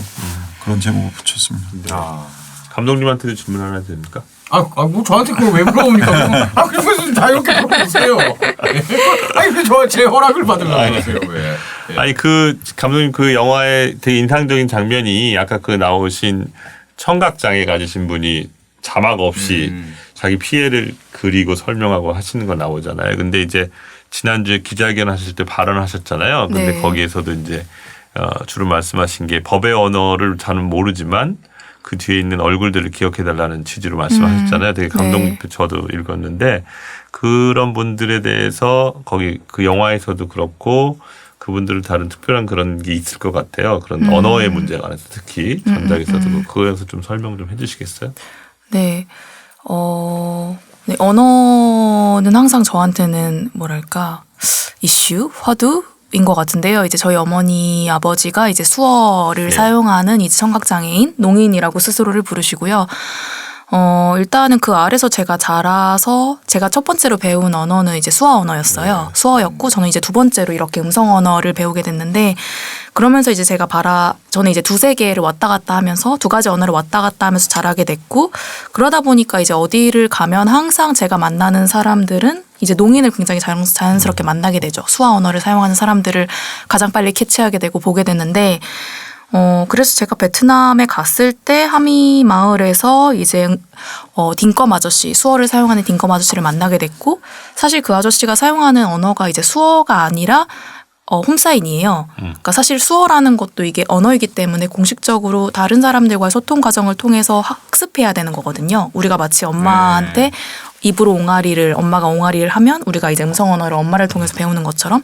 그런 제목을 붙였습니다. 감독님한테도 질문 하나 됩니까? 뭐 저한테 그걸 왜 물어봅니까? 그래서 좀 자유롭게 물어보세요. 아니 왜 제 허락을 받으려고 그러세요? 왜? 아니 그 감독님 그 영화의 되게 인상적인 장면이 아까 그 나오신 청각장애 가지신 분이 자막 없이 자기 피해를 그리고 설명하고 하시는 거 나오잖아요. 근데 이제 지난주에 기자회견 하실 때 발언하셨잖아요. 근데 네. 거기에서도 이제 주로 말씀하신 게 법의 언어를 잘은 모르지만 그 뒤에 있는 얼굴들을 기억해달라는 취지로 말씀하셨잖아요. 되게 감동 네. 저도 읽었는데 그런 분들에 대해서 거기 그 영화에서도 그렇고 그분들을 다룬 특별한 그런 게 있을 것 같아요. 그런 언어의 문제에 관해서 특히 전작에서도 그거에서 좀 설명 좀 해주시겠어요? 네. 네, 언어는 항상 저한테는 뭐랄까 이슈, 화두인 것 같은데요. 이제 저희 어머니 아버지가 이제 수어를 네. 사용하는 이제 청각장애인 농인이라고 스스로를 부르시고요. 일단은 그 아래서 제가 자라서 제가 첫 번째로 배운 언어는 이제 수화 언어였어요. 네. 수어였고 저는 이제 두 번째로 이렇게 음성 언어를 배우게 됐는데 그러면서 이제 제가 저는 이제 두세 개를 왔다 갔다 하면서 두 가지 언어를 왔다 갔다 하면서 자라게 됐고 그러다 보니까 이제 어디를 가면 항상 제가 만나는 사람들은 이제 농인을 굉장히 자연스럽게 만나게 되죠. 수화 언어를 사용하는 사람들을 가장 빨리 캐치하게 되고 보게 됐는데 그래서 제가 베트남에 갔을 때 하미 마을에서 이제 딩검 아저씨, 수어를 사용하는 딩검 아저씨를 만나게 됐고 사실 그 아저씨가 사용하는 언어가 이제 수어가 아니라 홈사인이에요. 그러니까 사실 수어라는 것도 이게 언어이기 때문에 공식적으로 다른 사람들과의 소통 과정을 통해서 학습해야 되는 거거든요. 우리가 마치 엄마한테 입으로 엄마가 옹알이를 하면 우리가 이제 음성 언어를 엄마를 통해서 배우는 것처럼.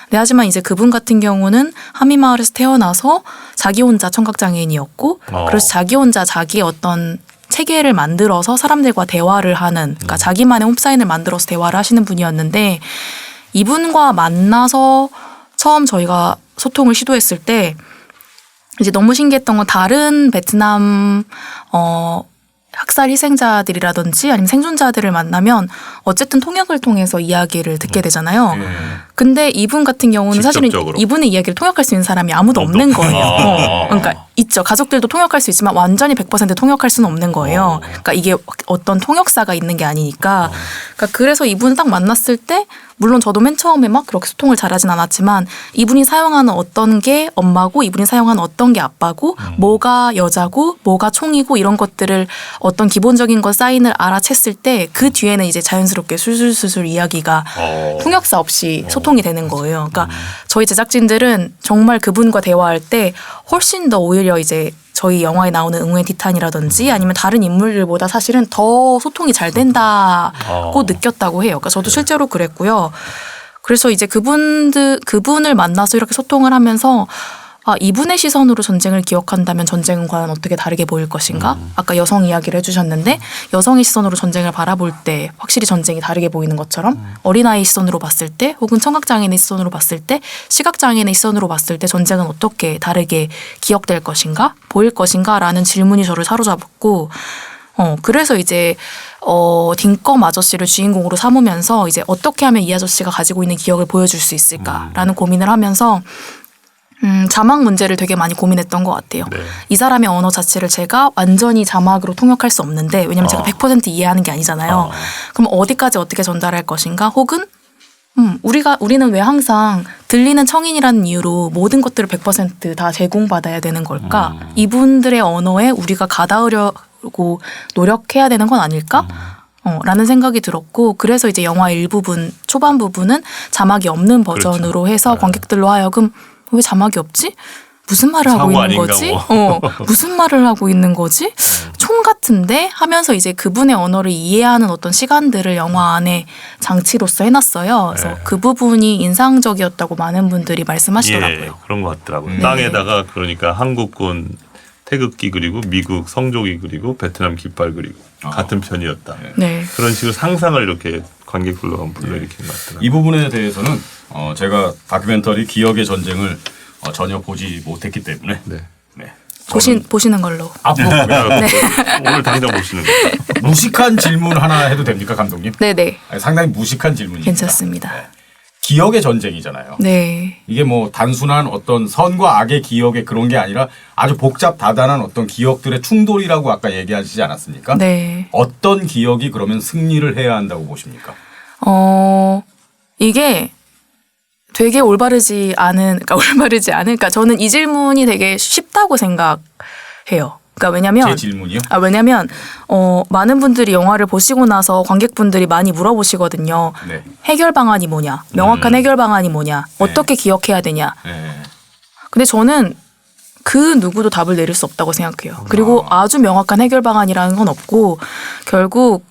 네, 하지만 이제 그분 같은 경우는 하미마을에서 태어나서 자기 혼자 청각장애인이었고 그래서 자기 혼자 자기의 어떤 체계를 만들어서 사람들과 대화를 하는 그러니까 자기만의 홈사인을 만들어서 대화를 하시는 분이었는데 이분과 만나서 처음 저희가 소통을 시도했을 때 이제 너무 신기했던 건 다른 베트남 학살 희생자들이라든지 아니면 생존자들을 만나면 어쨌든 통역을 통해서 이야기를 듣게 되잖아요. 근데 이분 같은 경우는 사실은 직접적으로. 이분의 이야기를 통역할 수 있는 사람이 아무도 없는 거예요. 그러니까 있죠. 가족들도 통역할 수 있지만 완전히 100% 통역할 수는 없는 거예요. 그러니까 이게 어떤 통역사가 있는 게 아니니까. 그러니까 그래서 이분을 딱 만났을 때 물론 저도 맨 처음에 막 그렇게 소통을 잘하진 않았지만 이분이 사용하는 어떤 게 엄마고 이분이 사용하는 어떤 게 아빠고 뭐가 여자고 뭐가 총이고 이런 것들을 어떤 기본적인 것 사인을 알아챘을 때 그 뒤에는 이제 자연스럽게 술술술술 이야기가 통역사 없이 소통이 되는 거예요. 그러니까 저희 제작진들은 정말 그분과 대화할 때 훨씬 더 오히려 이제 저희 영화에 나오는 응우의 티탄이라든지 아니면 다른 인물들보다 사실은 더 소통이 잘 된다고 느꼈다고 해요. 그러니까 저도 실제로 그랬고요. 그래서 이제 그분을 만나서 이렇게 소통을 하면서 이분의 시선으로 전쟁을 기억한다면 전쟁은 과연 어떻게 다르게 보일 것인가? 아까 여성 이야기를 해주셨는데 여성의 시선으로 전쟁을 바라볼 때 확실히 전쟁이 다르게 보이는 것처럼 어린아이 시선으로 봤을 때 혹은 청각장애인의 시선으로 봤을 때 시각장애인의 시선으로 봤을 때 전쟁은 어떻게 다르게 기억될 것인가? 보일 것인가? 라는 질문이 저를 사로잡았고 그래서 이제 딩검 아저씨를 주인공으로 삼으면서 이제 어떻게 하면 이 아저씨가 가지고 있는 기억을 보여줄 수 있을까라는 고민을 하면서 자막 문제를 되게 많이 고민했던 것 같아요. 네. 이 사람의 언어 자체를 제가 완전히 자막으로 통역할 수 없는데 왜냐면 제가 100% 이해하는 게 아니잖아요. 그럼 어디까지 어떻게 전달할 것인가? 혹은 우리는 왜 항상 들리는 청인이라는 이유로 모든 것들을 100%다 제공받아야 되는 걸까? 이분들의 언어에 우리가 가닿으려고 노력해야 되는 건 아닐까? 라는 생각이 들었고 그래서 이제 영화 일부분 초반 부분은 자막이 없는 버전으로 그렇죠. 해서 관객들로 하여금 왜 자막이 없지? 무슨 말을 하고 사고 있는 아닌가 거지? 뭐. 무슨 말을 하고 있는 거지? 총 같은데 하면서 이제 그분의 언어를 이해하는 어떤 시간들을 영화 안에 장치로서 해놨어요. 그래서 네. 그 부분이 인상적이었다고 많은 분들이 말씀하시더라고요. 예, 그런 것 같더라고요. 땅에다가 그러니까 한국군 태극기 그리고 미국 성조기 그리고 베트남 깃발 그리고 같은 편이었다. 네. 그런 식으로 상상을 이렇게 관객들로 한번 불러일으킨 것 같더라고요. 이 부분에 대해서는 제가 다큐멘터리 기억의 전쟁을 전혀 보지 못했기 때문에 네. 네. 보시는 걸로. 앞으로 오늘 당장 보시는 거예요. 무식한 질문 하나 해도 됩니까, 감독님? 네네. 아니, 상당히 무식한 질문입니다. 괜찮습니다. 네. 기억의 전쟁이잖아요. 네. 이게 뭐 단순한 어떤 선과 악의 기억의 그런 게 아니라 아주 복잡 다단한 어떤 기억들의 충돌이라고 아까 얘기하시지 않았습니까? 네. 어떤 기억이 그러면 승리를 해야 한다고 보십니까? 이게 되게 올바르지 않은, 그러니까 저는 이 질문이 되게 쉽다고 생각해요. 그러니까 왜냐면 제 질문이요? 왜냐면 많은 분들이 영화를 보시고 나서 관객분들이 많이 물어보시거든요. 네. 해결 방안이 뭐냐? 명확한 해결 방안이 뭐냐? 어떻게 기억해야 되냐? 네. 근데 저는 그 누구도 답을 내릴 수 없다고 생각해요. 그리고 아주 명확한 해결 방안이라는 건 없고 결국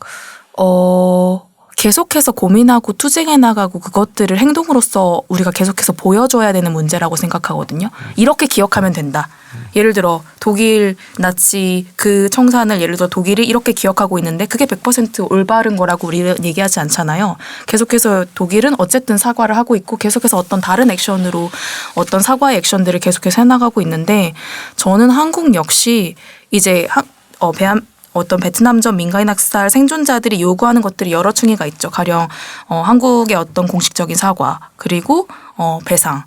계속해서 고민하고 투쟁해 나가고 그것들을 행동으로서 우리가 계속해서 보여줘야 되는 문제라고 생각하거든요. 이렇게 기억하면 된다. 예를 들어 독일 나치 그 청산을 예를 들어 독일이 이렇게 기억하고 있는데 그게 100% 올바른 거라고 우리는 얘기하지 않잖아요. 계속해서 독일은 어쨌든 사과를 하고 있고 계속해서 어떤 다른 액션으로 어떤 사과의 액션들을 계속해서 해나가고 있는데 저는 한국 역시 이제 어떤 베트남전 민간인 학살 생존자들이 요구하는 것들이 여러 층위가 있죠. 가령 한국의 어떤 공식적인 사과 그리고 배상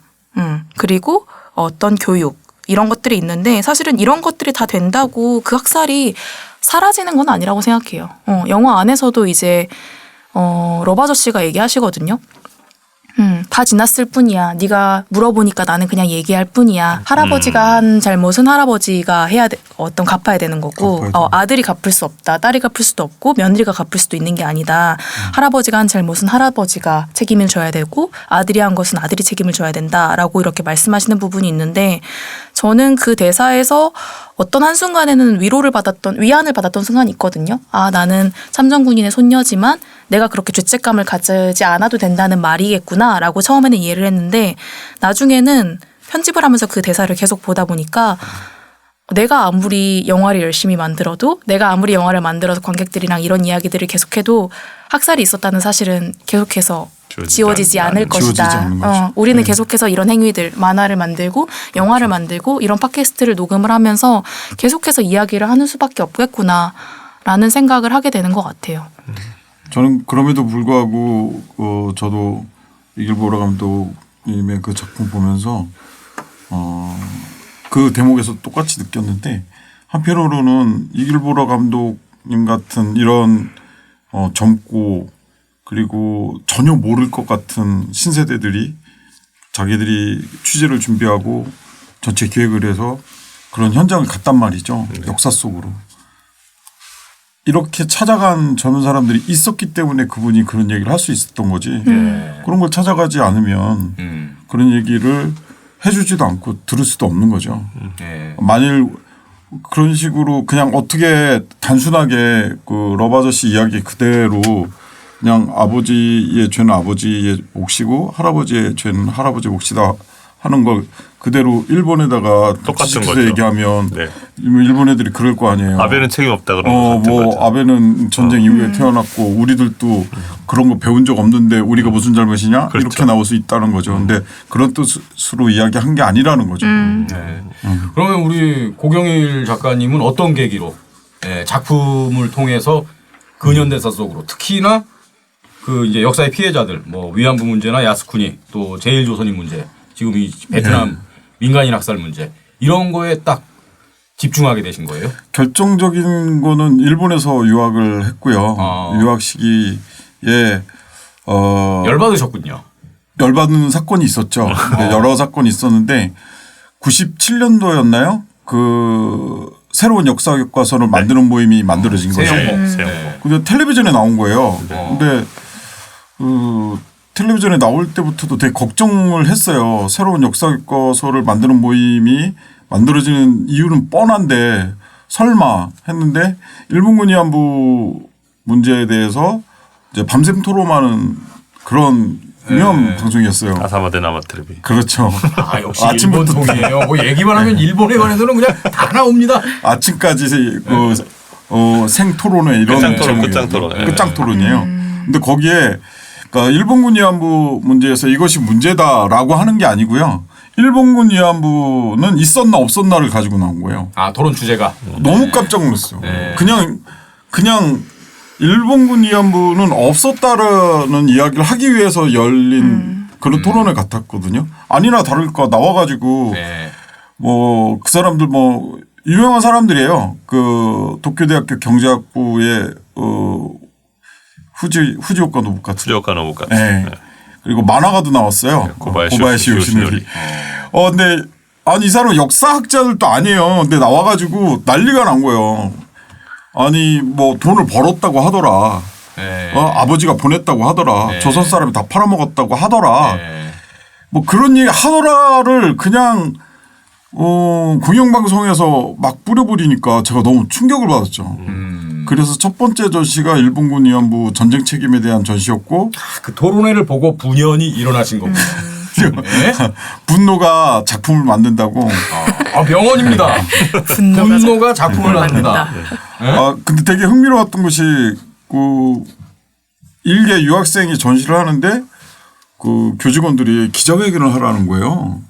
그리고 어떤 교육 이런 것들이 있는데 사실은 이런 것들이 다 된다고 그 학살이 사라지는 건 아니라고 생각해요. 영화 안에서도 이제 러브 아저씨가 얘기하시거든요. 다 지났을 뿐이야. 네가 물어보니까 나는 그냥 얘기할 뿐이야. 할아버지가 한 잘못은 할아버지가 어떤 갚아야 되는 거고 아들이 갚을 수 없다. 딸이 갚을 수도 없고 며느리가 갚을 수도 있는 게 아니다. 할아버지가 한 잘못은 할아버지가 책임을 져야 되고 아들이 한 것은 아들이 책임을 져야 된다라고 이렇게 말씀하시는 부분이 있는데 저는 그 대사에서 어떤 한순간에는 위안을 받았던 순간이 있거든요. 아, 나는 참전군인의 손녀지만 내가 그렇게 죄책감을 가지지 않아도 된다는 말이겠구나라고 처음에는 이해를 했는데 나중에는 편집을 하면서 그 대사를 계속 보다 보니까 내가 아무리 영화를 열심히 만들어도 내가 아무리 영화를 만들어서 관객들이랑 이런 이야기들을 계속해도 학살이 있었다는 사실은 계속해서 지워지지 않을 것이다. 우리는 계속해서 이런 행위들, 만화를 만들고 영화를 만들고 이런 팟캐스트를 녹음을 하면서 계속해서 이야기를 하는 수밖에 없겠구나라는 생각을 하게 되는 것 같아요. 저는 그럼에도 불구하고 저도 이길보라 감독님의 그 작품 보면서 그 대목에서 똑같이 느꼈는데 한편으로는 이길보라 감독님 같은 이런 젊고 그리고 전혀 모를 것 같은 신세대들이 자기들이 취재를 준비하고 전체 기획을 해서 그런 현장을 갔단 말이죠. 역사 속으로. 이렇게 찾아간 젊은 사람들이 있었기 때문에 그분이 그런 얘기를 할 수 있었던 거지. 그런 걸 찾아가지 않으면 그런 얘기를 해주지도 않고 들을 수도 없는 거죠. 만일 그런 식으로 그냥 어떻게 단순하게 그 러브 아저씨 이야기 그대로 그냥 아버지의 죄는 아버지의 몫이고 할아버지의 죄는 할아버지의 몫이다 하는 걸 그대로 일본에다가 똑같은 지지해서 거죠. 얘기하면 네. 일본 애들이 그럴 거 아니에요. 아베는 책임 없다 그런 거 같은 뭐 거죠. 아베는 전쟁 이후에 태어났고 우리들도 그런 거 배운 적 없는데 우리가 무슨 잘못이냐 그렇죠. 이렇게 나올 수 있다는 거죠. 근데 그런 뜻으로 이야기한 게 아니라는 거죠. 네. 그러면 우리 고경일 작가님은 어떤 계기로 작품을 통해서 근현대사 속으로 특히나 그 이제 역사의 피해자들 뭐 위안부 문제나 야스쿠니 또 제일조선인 문제 지금 이 베트남 민간인 학살 문제 이런 거에 딱 집중하게 되신 거예요? 결정적인 거는 일본에서 유학을 했고요. 유학 시기에 열받으셨군요. 열받는 사건이 있었죠. 네, 여러 사건이 있었는데 97년도였나요? 그 새로운 역사 교과서를 만드는 모임이 만들어진 거죠. 세영호. 근데 텔레비전에 나온 거예요. 근데 텔레비전에 나올 때부터도 되게 걱정을 했어요. 새로운 역사 교과서를 만드는 모임이 만들어지는 이유는 뻔한데 설마 했는데 일본군 위안부 문제에 대해서 이제 밤샘 토론하는 그런 유명한 방송이었어요. 아사마데 나마테레비. 그렇죠. 아 역시 일본 통이에요. 뭐 얘기만 하면 일본에 관해서는 그냥 다 나옵니다. 아침까지 생토론회 이런 끝장토론. 끝장토론이에요. 근데 거기에 그러니까 일본군 위안부 문제에서 이것이 문제다라고 하는 게 아니고요. 일본군 위안부는 있었나 없었나를 가지고 나온 거예요. 아 토론 주제가 너무 깜짝 놀랐어요. 그냥 일본군 위안부는 없었다라는 이야기를 하기 위해서 열린 그런 토론회 같았거든요. 아니나 다를까 나와가지고 뭐 그 사람들 뭐 유명한 사람들이에요. 그 도쿄대학교 경제학부의 후지오카 노부카츠. 후지오카 노부카츠. 네. 그리고 만화가도 나왔어요. 고바야시 요시노리. 근데 아니 이 사람은 역사학자들도 아니에요. 근데 나와가지고 난리가 난 거예요. 아니 뭐 돈을 벌었다고 하더라. 아버지가 보냈다고 하더라. 조선 사람이 다 팔아먹었다고 하더라. 뭐 그런 얘기 하더라를 그냥 공영방송에서 막 뿌려버리니까 제가 너무 충격을 받았죠. 그래서 첫 번째 전시가 일본군 위안부 전쟁 책임에 대한 전시였고 그 토론회를 보고 분연이 일어나신 거군요. 분노가 작품을 만든다고. 명언입니다. 분노가 작품을 만든다. 근데 되게 흥미로웠던 것이 그 일개 유학생이 전시를 하는데 그 교직원들이 기자회견을 하라는 거예요.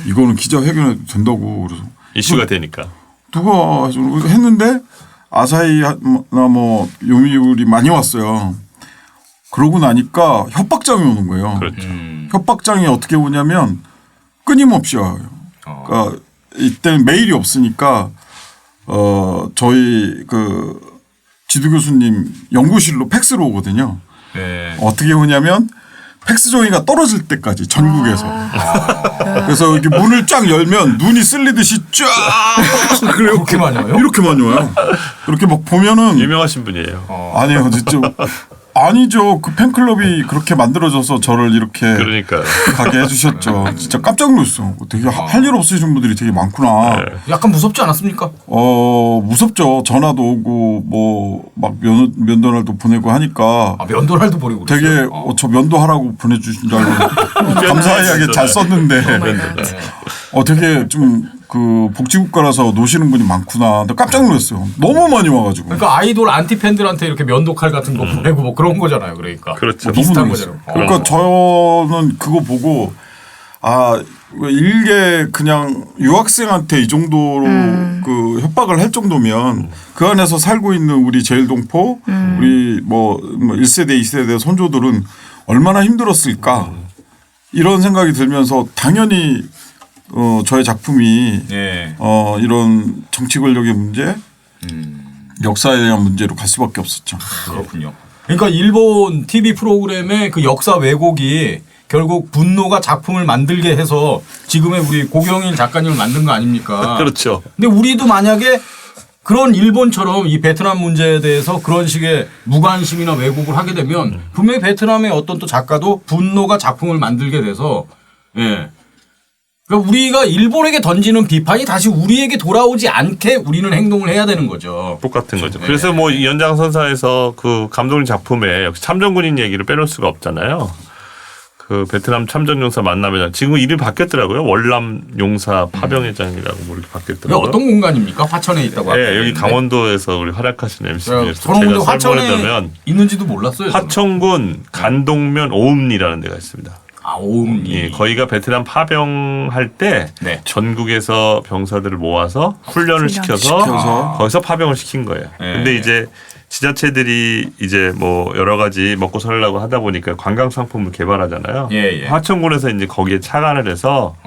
이거는 기자회견해도 된다고 그래서 이슈가 되니까. 누가 했는데 아사히나 뭐 요미우리 많이 왔어요. 그러고 나니까 협박장이 오는 거예요. 그렇죠. 협박장이 어떻게 오냐면 끊임없이 와요. 그러니까 이때는 메일이 없으니까 저희 그 지도 교수님 연구실로 팩스로 오거든요. 어떻게 오냐면 팩스 종이가 떨어질 때까지 전국에서. 그래서 이렇게 문을 쫙 열면 눈이 쓸리듯이 쫙 그렇게 많이 와요? 이렇게 많이 와요. 그렇게 막 보면은 유명하신 분이에요. 아니에요, 진짜 아니죠. 그 팬클럽이 그렇게 만들어져서 저를 이렇게 그러니까 가게 해주셨죠. 진짜 깜짝 놀랐어. 되게 할 일 없으신 분들이 되게 많구나. 약간 무섭지 않았습니까? 무섭죠. 전화도 오고 뭐 막 면도날도 보내고 하니까. 면도날도 보내고 되게 저 면도하라고 보내주신 줄 알고 감사하게 잘 썼는데 되게 좀 그 복지국가라서 노시는 분이 많구나. 깜짝 놀랐어요. 너무 많이 와가지고. 그러니까 아이돌 안티 팬들한테 이렇게 면도칼 같은 거 보내고 뭐 그런 거잖아요. 그러니까 그렇죠. 뭐 비슷한 거잖아요. 그러니까 저는 그거 보고 일개 그냥 유학생한테 이 정도로 그 협박을 할 정도면 그 안에서 살고 있는 우리 제일동포 우리 뭐 1세대 2세대 손조들은 얼마나 힘들었을까 이런 생각이 들면서 당연히 저의 작품이 이런 정치 권력의 문제 역사에 대한 문제로 갈 수밖에 없었죠. 그렇군요. 그러니까 일본 TV 프로그램의 그 역사 왜곡이 결국 분노가 작품을 만들게 해서 지금의 우리 고경일 작가님을 만든 거 아닙니까? 그렇죠. 근데 우리도 만약에 그런 일본처럼 이 베트남 문제에 대해서 그런 식의 무관심이나 왜곡을 하게 되면 분명히 베트남의 어떤 또 작가도 분노가 작품을 만들게 돼서 그러니까 우리가 일본에게 던지는 비판이 다시 우리에게 돌아오지 않게 우리는 행동을 해야 되는 거죠. 똑같은 거죠. 그래서 뭐 연장선상에서 그 감독님 작품에 역시 참전군인 얘기를 빼놓을 수가 없잖아요. 그 베트남 참전용사 만남회장 지금 이름이 바뀌었더라고요. 월남 용사 파병회장이라고 뭐 이렇게 이게 바뀌었더라고요. 어떤 공간입니까? 화천에 있다고. 네, 여기 강원도에서 우리 활약하신 MC님께서 저는 근데 제가 화천에 설명했다면 있는지도 몰랐어요. 저는. 화천군 간동면 오음리라는 데가 있습니다. 아, 오음리. 예, 거기가 베트남 파병할 때 네. 전국에서 병사들을 모아서 훈련을 시켜서 거기서 파병을 시킨 거예요. 네. 근데 이제 지자체들이 이제 뭐 여러 가지 먹고 살려고 하다 보니까 관광 상품을 개발하잖아요. 예, 예. 화천군에서 이제 거기에 착안을 해서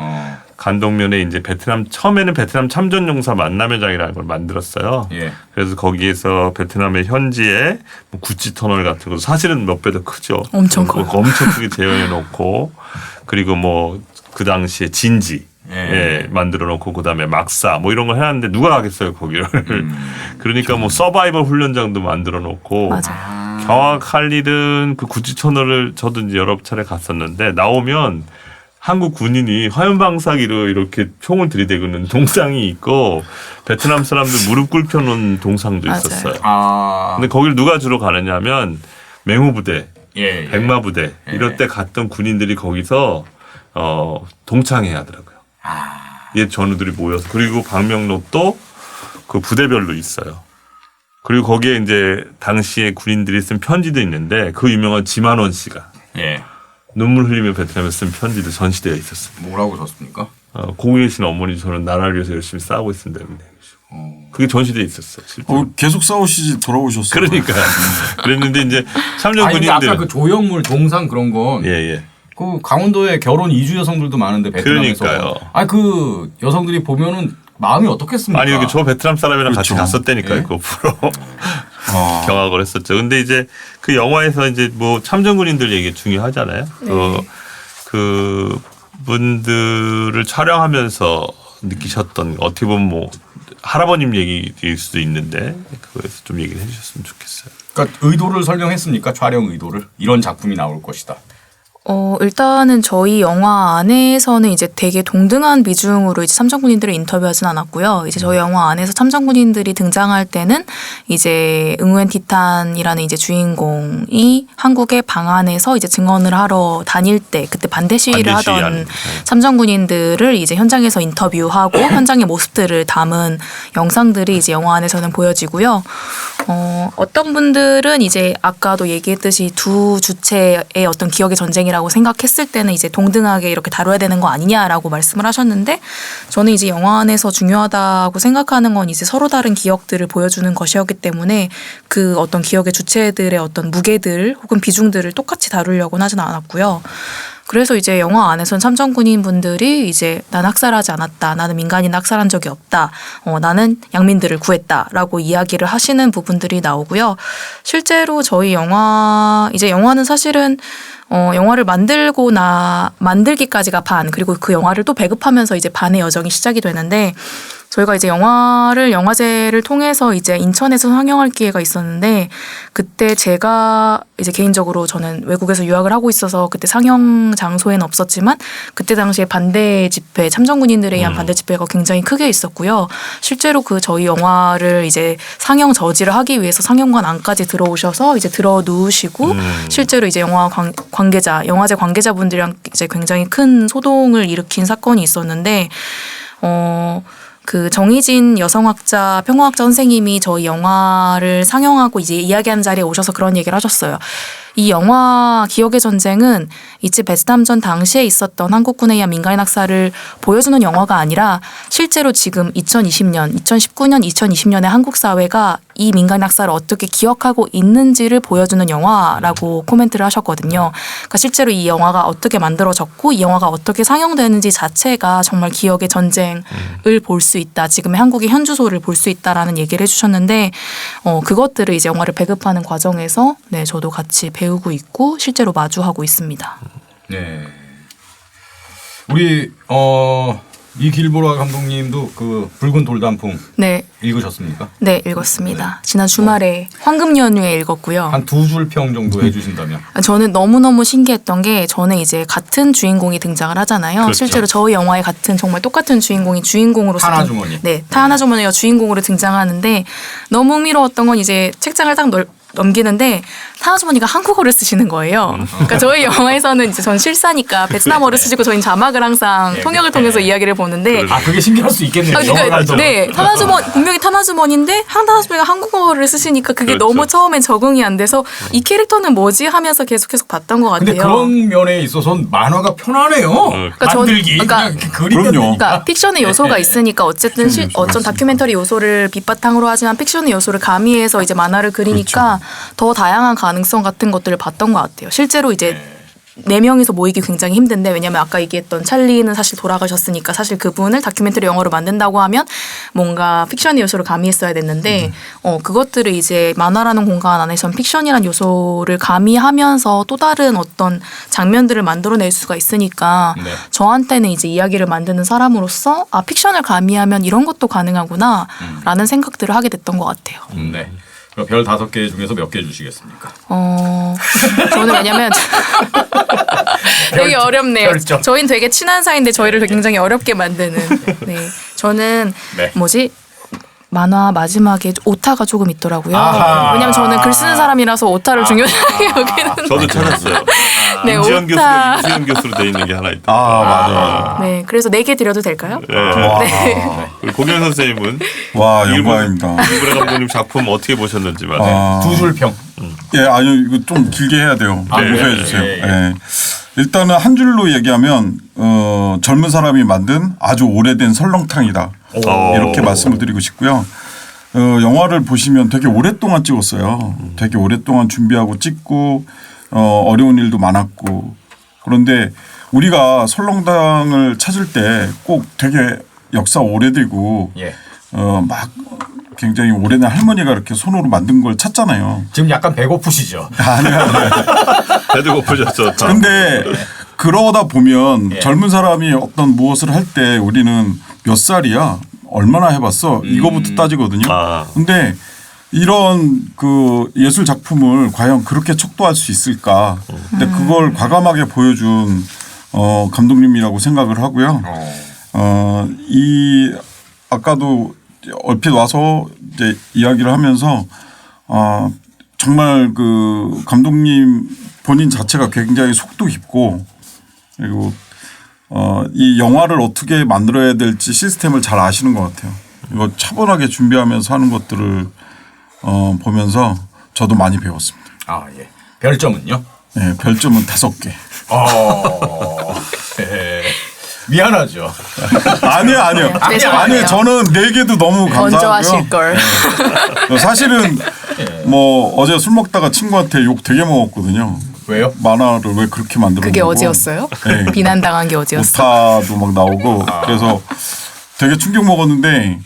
간동면에 이제 처음에는 베트남 참전용사 만남회장이라는 걸 만들었어요. 예. 그래서 거기에서 베트남의 현지에 뭐 구찌 터널 같은 거 사실은 몇 배 더 크죠. 엄청 커요. 엄청 크게 재현해 놓고 그리고 뭐 그 당시에 진지 예, 만들어 놓고 그다음에 막사 뭐 이런 걸 해놨는데 누가 가겠어요 거기를. 그러니까 뭐 서바이벌 훈련장도 만들어 놓고 맞아요. 경악할 일은 그 구찌 터널을 저도 이제 여러 차례 갔었는데 나오면 한국 군인이 화염방사기로 이렇게 총을 들이대고 있는 동상이 있고 베트남 사람들 무릎 꿇혀 놓은 동상도 맞아요. 있었어요. 아. 근데 거기를 누가 주로 가느냐면 맹호부대, 예. 백마부대 이럴 때 갔던 군인들이 거기서 동창회 하더라고요. 옛 전우들이 모여서 그리고 방명록도 그 부대별로 있어요. 그리고 거기에 이제 당시에 군인들이 쓴 편지도 있는데 그 유명한 지만원 씨가 예. 눈물 흘리며 베트남에 쓴 편지도 전시되어 있었습니다. 뭐라고 썼습니까? 고국에 계신 어머니 저는 나라를 위해서 열심히 싸우고 있습니다. 그게 전시되어 있었어요. 실제로. 계속 싸우시지 돌아오셨어요. 그러니까 그랬는데 이제 참전 아니, 근데 군인들 아까 그 조형물 동상 그런 건 예. 그 강원도에 결혼 이주 여성들도 많은데 베트남에서. 그러니까요. 아니 그 여성들이 보면은 마음이 어떻겠습니까? 아니 여기 저 베트남 사람이랑 같이 그렇죠. 갔었다니까요. 예? 그 프로 경악을 했었죠. 근데 이제 그 영화에서 이제 뭐 참전군인들 얘기 중요하잖아요. 그 분들을 촬영하면서 느끼셨던 어떻게 보면 뭐 할아버님 얘기일 수도 있는데 그거에서 좀 얘기를 해주셨으면 좋겠어요. 그러니까 의도를 설명했습니까? 촬영 의도를 이런 작품이 나올 것이다. 일단은 저희 영화 안에서는 이제 되게 동등한 비중으로 이제 참전군인들을 인터뷰하진 않았고요. 이제 저희 영화 안에서 참전군인들이 등장할 때는 이제 응우엔 티탄이라는 이제 주인공이 한국의 방 안에서 이제 증언을 하러 다닐 때 그때 반대 시위를 반대 하던 시위하는, 참전군인들을 이제 현장에서 인터뷰하고 현장의 모습들을 담은 영상들이 이제 영화 안에서는 보여지고요. 어떤 분들은 이제 아까도 얘기했듯이 두 주체의 어떤 기억의 전쟁이라고 생각했을 때는 이제 동등하게 이렇게 다뤄야 되는 거 아니냐라고 말씀을 하셨는데 저는 이제 영화 안에서 중요하다고 생각하는 건 이제 서로 다른 기억들을 보여주는 것이었기 때문에 그 어떤 기억의 주체들의 어떤 무게들 혹은 비중들을 똑같이 다루려고는 하진 않았고요. 그래서 이제 영화 안에서는 참전군인 분들이 이제 난 학살하지 않았다. 나는 민간인 학살한 적이 없다. 나는 양민들을 구했다라고 이야기를 하시는 부분들이 나오고요. 실제로 저희 영화는 사실은 영화를 만들기까지가 반, 그리고 그 영화를 또 배급하면서 이제 반의 여정이 시작이 되는데 저희가 이제 영화제를 통해서 이제 인천에서 상영할 기회가 있었는데 그때 제가 이제 개인적으로 저는 외국에서 유학을 하고 있어서 그때 상영 장소에는 없었지만 그때 당시에 반대 집회, 참전군인들에 의한 반대 집회가 굉장히 크게 있었고요. 실제로 그 저희 영화를 이제 상영 저지를 하기 위해서 상영관 안까지 들어오셔서 이제 들어 누우시고 실제로 이제 영화제 관계자분들이랑 이제 굉장히 큰 소동을 일으킨 사건이 있었는데 그 정희진 여성학자, 평화학자 선생님이 저희 영화를 상영하고 이제 이야기하는 자리에 오셔서 그런 얘기를 하셨어요. 이 영화 기억의 전쟁은 이제 베트남전 당시에 있었던 한국군에 의한 민간인 학살을 보여주는 영화가 아니라 실제로 지금 2020년, 2019년, 2020년의 한국 사회가 이 민간인 학살을 어떻게 기억하고 있는지를 보여주는 영화라고 코멘트를 하셨거든요. 그러니까 실제로 이 영화가 어떻게 만들어졌고 이 영화가 어떻게 상영되는지 자체가 정말 기억의 전쟁을 볼 수 있다. 지금의 한국의 현주소를 볼 수 있다라는 얘기를 해주셨는데 그것들을 이제 영화를 배급하는 과정에서 네 저도 같이 배우고 있고 실제로 마주하고 있습니다. 네. 우리 이길보라 감독님도 그 붉은 돌단풍 네. 읽으셨습니까? 네, 읽었습니다. 지난 주말에 황금 연휴에 읽었고요. 한 두 줄 평 정도 해주신다면. 저는 너무너무 신기했던 게 저는 이제 같은 주인공이 등장을 하잖아요. 그렇죠. 실제로 저희 영화에 같은 정말 똑같은 주인공이 주인공으로서 타나주머니. 네, 타나주머니가 주인공으로 등장하는데 너무 흥미로웠던 건 이제 책장을 딱 넘기는데 타나주머니가 한국어를 쓰시는 거예요. 그러니까 저희 영화에서는 이제 전 실사니까 베트남어를 쓰시고 저희는 자막을 항상 통역을 통해서 이야기를 보는데 아 그게 신기할 수 있겠네요. 그러니까 네, 분명히 타나주머니인데 타나주머니가 한국어를 쓰시니까 그게 그렇죠. 너무 처음엔 적응이 안 돼서 이 캐릭터는 뭐지 하면서 계속 봤던 것 같아요. 근데 그런 면에 있어서는 만화가 편하네요. 그러니까 만들기 그러니까 그냥 그리면 그럼요. 되니까. 그러니까 픽션의 요소가 있으니까 어쨌든 어떤 다큐멘터리 요소를 밑바탕으로 하지만 픽션의 요소를 가미해서 이제 만화를 그리니까 더 다양한 가능성 같은 것들을 봤던 것 같아요. 실제로 이제 네 명이서 모이기 굉장히 힘든데 왜냐면 아까 얘기했던 찰리는 사실 돌아가셨으니까 사실 그분을 다큐멘터리 영화로 만든다고 하면 뭔가 픽션의 요소를 가미했어야 됐는데 그것들을 이제 만화라는 공간 안에선 픽션이라는 요소를 가미하면서 또 다른 어떤 장면들을 만들어낼 수가 있으니까 네. 저한테는 이제 이야기를 만드는 사람으로서 아 픽션을 가미하면 이런 것도 가능하구나 라는 생각들을 하게 됐던 것 같아요. 네. 그럼 별 5개 중에서 몇 개 주시겠습니까? 저는 왜냐면 되게 어렵네요. 별점. 저희는 되게 친한 사이인데 저희를 굉장히 어렵게 만드는. 네, 저는 네. 뭐지? 만화 마지막에 오타가 조금 있더라고요. 아하. 왜냐면 저는 글 쓰는 사람이라서 오타를 중요하게 여기는. 저도 찾았어요. 네, 임지연 오타. 교수가 이수연 교수로 돼 있는 게 하나 있다. 맞아요. 네, 그래서 4개 드려도 될까요? 네. 와, 그리고 고경 선생님은 와 영광입니다. 이브라 감독님 작품 어떻게 보셨는지 말해. 두 줄 평. 예, 아니요, 이거 좀 길게 해야 돼요. 아, 고소해 네. 주세요. 예, 예. 예. 일단은 한 줄로 얘기하면 젊은 사람이 만든 아주 오래된 설렁탕이다. 이렇게 말씀을 드리고 싶고요. 영화를 보시면 되게 오랫동안 찍었어요. 되게 오랫동안 준비하고 찍고 어려운 일도 많았고 그런데 우리가 설렁탕을 찾을 때 꼭 되게 역사 오래되고 예. 막 굉장히 오래된 할머니가 이렇게 손으로 만든 걸 찾잖아요. 지금 약간 배고프시죠? 아니요. 배도 고프셨죠. 다. 근데 그러다 보면 예. 젊은 사람이 어떤 무엇을 할 때 우리는 몇 살이야? 얼마나 해봤어? 이거부터 따지거든요. 아. 근데 이런 그 예술 작품을 과연 그렇게 척도할 수 있을까? 근데 그걸 과감하게 보여준 감독님이라고 생각을 하고요. 이 아까도 얼핏 와서 이제 이야기를 하면서 정말 그 감독님 본인 자체가 굉장히 속도 깊고 그리고 이 영화를 어떻게 만들어야 될지 시스템을 잘 아시는 것 같아요. 이거 차분하게 준비하면서 하는 것들을 보면서 저도 많이 배웠습니다. 아 예. 별점은요? 네, 별점은 5개. 예. 미안하죠. 아니요. 아니요. 저는 4개도 너무 먼저 감사하고요. 하실 걸. 사실은 뭐 어제 술 먹다가 친구한테 욕 되게 먹었거든요. 왜요? 만화를 왜 그렇게 만들었냐고. 그게 어제였어요? 네. 비난당한 게 어제였어? 오타도 막 나오고 그래서 되게 충격 먹었는데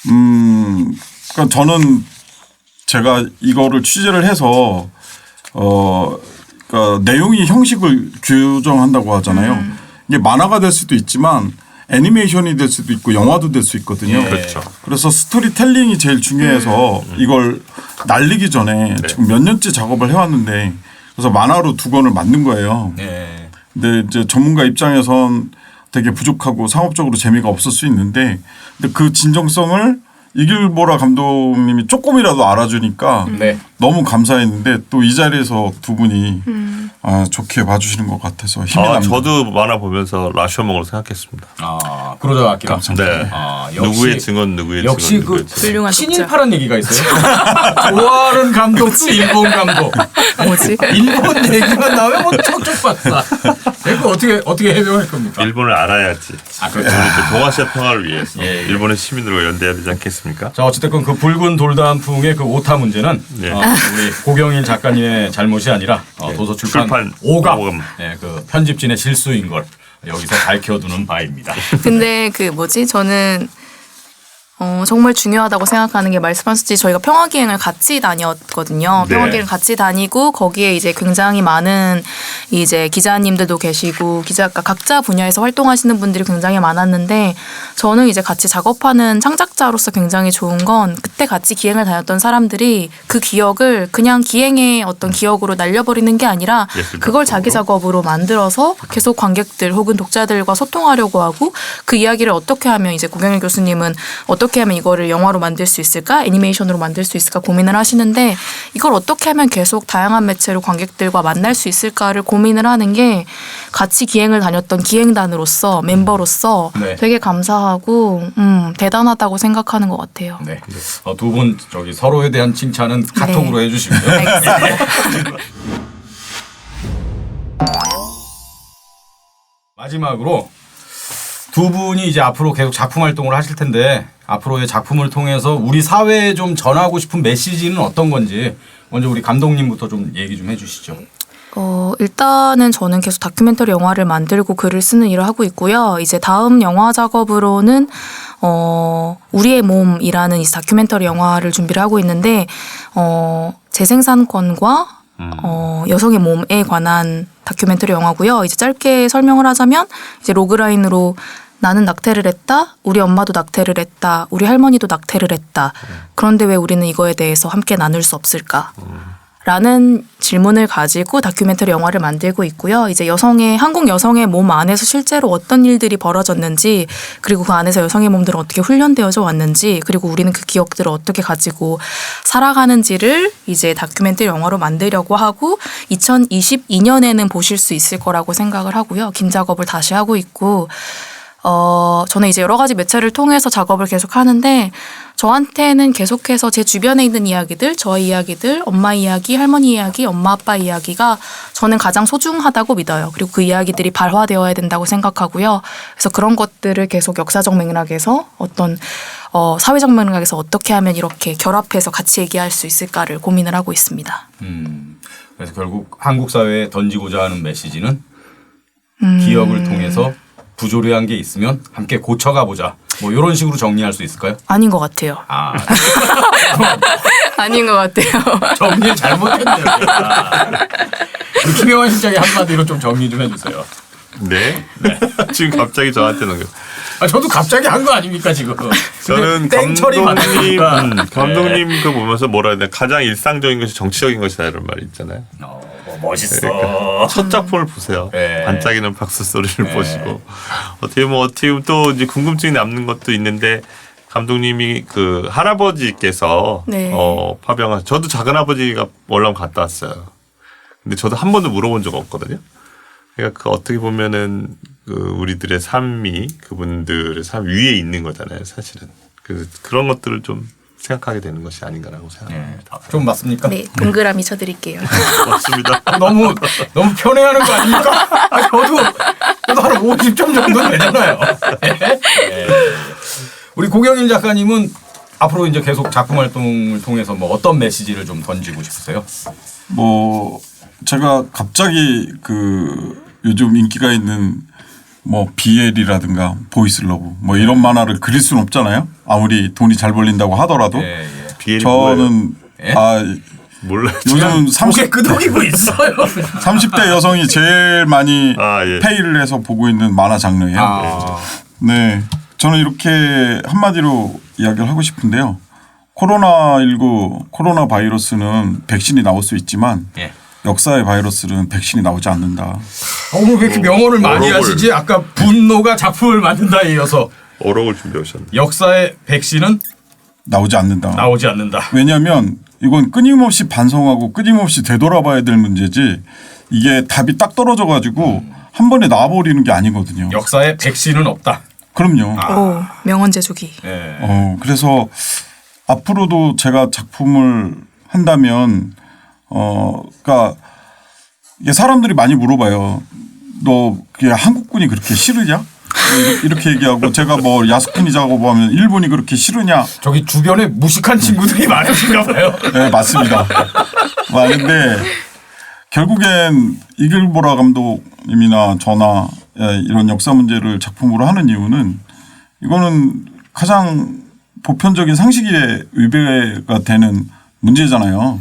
그러니까 저는 제가 이거를 취재를 해서 그러니까 내용이 형식을 규정한다고 하잖아요. 이게 만화가 될 수도 있지만 애니메이션이 될 수도 있고 영화도 될 수 있거든요. 예. 그렇죠. 그래서 스토리텔링이 제일 중요해서 이걸 날리기 전에 지금 몇 년째 작업을 해왔는데 그래서 만화로 2권을 만든 거예요. 예. 근데 이제 전문가 입장에선 되게 부족하고 상업적으로 재미가 없을 수 있는데 근데 그 진정성을 이길보라 감독님이 조금이라도 알아주니까 네. 너무 감사했는데 또 이 자리에서 두 분이 좋게 봐주시는 것 같아서 힘이 납니다. 저도 만화 보면서 라쇼몽으로 생각했습니다. 아 그러자 아끼라. 네. 누구의 증언 누구의 역시 증언 그 누구의 증언. 훌륭한 독자. 친일파란 얘기가 있어요. 좋아하는 감독도 일본 감독. 뭐지? 일본 얘기만 나오면 뭐 척척 봤다. 이거 어떻게 해명할 겁니까? 일본을 알아야지. 그렇죠. 우리 또 동아시아 평화를 위해서 예, 예. 일본의 시민으로 연대해야 되지 않겠습니까? 자 어쨌든 그 붉은 돌단풍의 그 오타 문제는 네. 우리 고경일 작가님의 잘못이 아니라 도서출판 출판 오감, 오감. 그 편집진의 실수인 걸 여기서 밝혀두는 바입니다. 근데 그 뭐지? 저는 정말 중요하다고 생각하는 게 말씀하셨듯이 저희가 평화기행을 같이 다녔거든요. 네. 평화기행 같이 다니고 거기에 이제 굉장히 많은 이제 기자님들도 계시고 기자가 각자 분야에서 활동하시는 분들이 굉장히 많았는데 저는 이제 같이 작업하는 창작자로서 굉장히 좋은 건 그때 같이 기행을 다녔던 사람들이 그 기억을 그냥 기행의 어떤 기억으로 날려버리는 게 아니라 그걸 자기 작업으로 만들어서 계속 관객들 혹은 독자들과 소통하려고 하고 그 이야기를 어떻게 하면 이제 고경일 교수님은 어떻게 어떻게 하면 이거를 영화로 만들 수 있을까, 애니메이션으로 만들 수 있을까 고민을 하시는데 이걸 어떻게 하면 계속 다양한 매체로 관객들과 만날 수 있을까를 고민을 하는 게 같이 기행을 다녔던 기행단으로서 멤버로서 네. 되게 감사하고 대단하다고 생각하는 것 같아요. 네. 두 분 저기 서로에 대한 칭찬은 카톡으로 해주시고요. 알겠습니다. 마지막으로 두 분이 이제 앞으로 계속 작품 활동을 하실 텐데 앞으로의 작품을 통해서 우리 사회에 좀 전하고 싶은 메시지는 어떤 건지 먼저 우리 감독님부터 좀 얘기 좀 해주시죠. 일단은 저는 계속 다큐멘터리 영화를 만들고 글을 쓰는 일을 하고 있고요. 이제 다음 영화 작업으로는 우리의 몸이라는 이 다큐멘터리 영화를 준비를 하고 있는데 재생산권과 여성의 몸에 관한 다큐멘터리 영화고요. 이제 짧게 설명을 하자면 이제 로그라인으로 나는 낙태를 했다. 우리 엄마도 낙태를 했다. 우리 할머니도 낙태를 했다. 그런데 왜 우리는 이거에 대해서 함께 나눌 수 없을까? 라는 질문을 가지고 다큐멘터리 영화를 만들고 있고요. 이제 한국 여성의 몸 안에서 실제로 어떤 일들이 벌어졌는지, 그리고 그 안에서 여성의 몸들은 어떻게 훈련되어져 왔는지, 그리고 우리는 그 기억들을 어떻게 가지고 살아가는지를 이제 다큐멘터리 영화로 만들려고 하고 2022년에는 보실 수 있을 거라고 생각을 하고요. 긴 작업을 다시 하고 있고 저는 이제 여러 가지 매체를 통해서 작업을 계속 하는데 저한테는 계속해서 제 주변에 있는 이야기들, 저의 이야기들, 엄마 이야기, 할머니 이야기, 엄마 아빠 이야기가 저는 가장 소중하다고 믿어요. 그리고 그 이야기들이 발화되어야 된다고 생각하고요. 그래서 그런 것들을 계속 역사적 맥락에서 어떤 사회적 맥락에서 어떻게 하면 이렇게 결합해서 같이 얘기할 수 있을까를 고민을 하고 있습니다. 그래서 결국 한국 사회에 던지고자 하는 메시지는 기억을 통해서 부조리한 게 있으면 함께 고쳐가 보자. 뭐 이런 식으로 정리할 수 있을까요? 아닌 것 같아요. 아닌 것 같아요. 정리 잘못했네요. 우리 김영환 실장이 한마디로 좀 정리 좀 해주세요. 네. 지금 갑자기 저한테 넘겨. 저도 갑자기 한 거 아닙니까 지금? 저는 땡처리 받으니까. 감독님 그 보면서 뭐라 해야 되나 가장 일상적인 것이 정치적인 것이다 이런 말이 있잖아요. 멋있어. 그러니까 첫 작품을 보세요. 네. 반짝이는 박수 소리를 보시고 어떻게 보면 또 이제 궁금증이 남는 것도 있는데 감독님이 그 할아버지께서 네. 파병한 저도 작은 아버지가 월남 갔다 왔어요. 근데 저도 한 번도 물어본 적 없거든요. 그러니까 그 어떻게 보면은 그 우리들의 삶이 그분들의 삶 위에 있는 거잖아요, 사실은. 그런 것들을 좀 생각하게 되는 것이 아닌가라고 생각합니다. 좀 맞습니까? 네, 동그라미 쳐드릴게요. 맞습니다. 너무 편해하는 거 아닙니까? 저도 한 50점 정도는 되잖아요. 네. 우리 고경인 작가님은 앞으로 이제 계속 작품 활동을 통해서 뭐 어떤 메시지를 좀 던지고 싶으세요? 뭐 제가 갑자기 그 요즘 인기가 있는 뭐 BL이라든가 보이스러브 뭐 이런 만화를 그릴 수는 없잖아요. 아무리 돈이 잘 벌린다고 하더라도 예. 비엘이 뭐예요? 저는 예? 몰라요. 요즘 고개 끄덕이고 있어요. 30대 여성이 제일 많이 예. 페이를 해서 보고 있는 만화 장르예요. 네, 저는 이렇게 한마디로 이야기를 하고 싶은데요. 코로나19 코로나 바이러스는 백신이 나올 수 있지만 예. 역사의 바이러스는 백신이 나오지 않는다. 오늘 왜 이렇게 명언을 많이 어록을. 하시지? 아까 분노가 작품을 만든다에 이어서 어록을 준비하셨네. 역사의 백신은 나오지 않는다. 나오지 않는다. 왜냐하면 이건 끊임없이 반성하고 끊임없이 되돌아봐야 될 문제지 이게 답이 딱 떨어져 가지고 한 번에 나와버리는 게 아니거든요. 역사에 백신은 없다. 그럼요. 오, 명언 제조기. 예. 그래서 앞으로도 제가 작품을 한다면 그러니까 이게 사람들이 많이 물어봐요. 너 그게 한국군이 그렇게 싫으냐? 이렇게 얘기하고 제가 뭐 야스쿠니 작업하면 일본이 그렇게 싫으냐? 저기 주변에 무식한 친구들이 많으신가 봐요. 네, 맞습니다. 많은데 결국엔 이글보라 감독님이나 저나 이런 역사 문제를 작품으로 하는 이유는 이거는 가장 보편적인 상식에 위배가 되는 문제잖아요.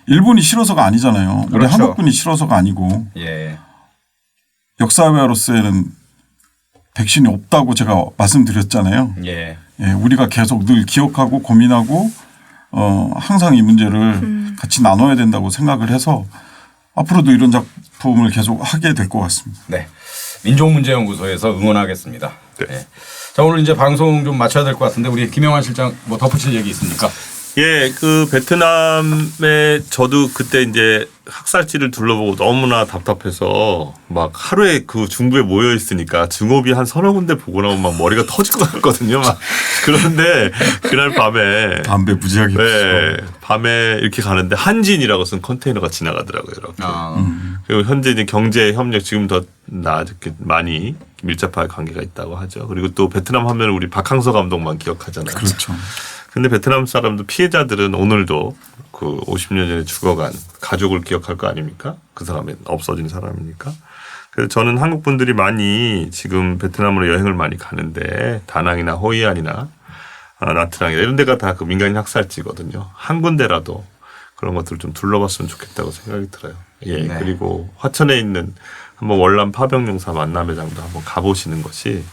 일본이 싫어서가 아니잖아요. 우리 그렇죠. 한국군이 싫어서가 아니고 예. 역사회화로서는 백신이 없다고 제가 말씀드렸잖아요. 예. 예, 우리가 계속 늘 기억하고 고민하고 항상 이 문제를 같이 나눠야 된다고 생각을 해서 앞으로도 이런 작품을 계속 하게 될 것 같습니다. 네. 민족문제연구소에서 응원하겠습니다. 네. 자, 오늘 이제 방송 좀 마쳐야 될 것 같은데 우리 김영환 실장 뭐 덧붙일 얘기 있습니까? 예, 그 베트남에 저도 그때 이제 학살지를 둘러보고 너무나 답답해서 막 하루에 그 중부에 모여 있으니까 증오비 한 서너 군데 보고 나면 막 머리가 터질 것 같거든요. 막 그런데 그날 밤에 담배 무지하게 네, 밤에 이렇게 가는데 한진이라고 쓴 컨테이너가 지나가더라고요. 이렇게. 그리고 현재 이제 경제 협력 지금 더 나아졌게 많이 밀접하게 관계가 있다고 하죠. 그리고 또 베트남 하면 우리 박항서 감독만 기억하잖아요. 그렇죠. 근데 베트남 사람도 피해자들은 오늘도 그 50년 전에 죽어간 가족을 기억할 거 아닙니까? 그 사람이 없어진 사람이니까. 그래서 저는 한국 분들이 많이 지금 베트남으로 여행을 많이 가는데 다낭이나 호이안이나 나트랑이나 이런 데가 다 그 민간인 학살지거든요. 한 군데라도 그런 것들을 좀 둘러봤으면 좋겠다고 생각이 들어요. 예. 네. 그리고 화천에 있는 한번 월남 파병용사 만남회장도 한번 가보시는 것이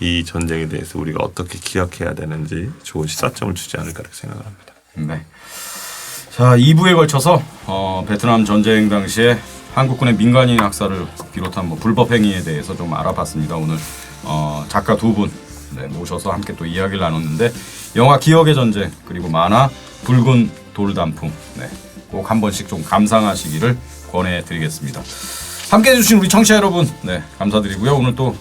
이 전쟁에 대해서 우리가 어떻게 기억해야 되는지 좋은 시사점을 주지 않을까 이렇게 생각을 합니다. 네. 자, 2부에 걸쳐서 베트남 전쟁 당시에 한국군의 민간인 학살을 비롯한 뭐 불법 행위에 대해서 좀 알아봤습니다. 오늘 작가 두 분 모셔서 함께 또 이야기를 나눴는데 영화 기억의 전쟁 그리고 만화 붉은 돌단풍 꼭 한 번씩 좀 감상하시기를 권해드리겠습니다. 함께해 주신 우리 청취자 여러분 감사드리고요. 오늘 또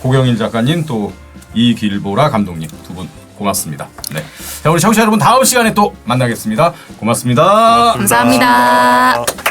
고경일 작가님 또 이길보라 감독님 두 분 고맙습니다. 네. 자, 우리 청취자 여러분 다음 시간에 또 만나겠습니다. 고맙습니다. 감사합니다.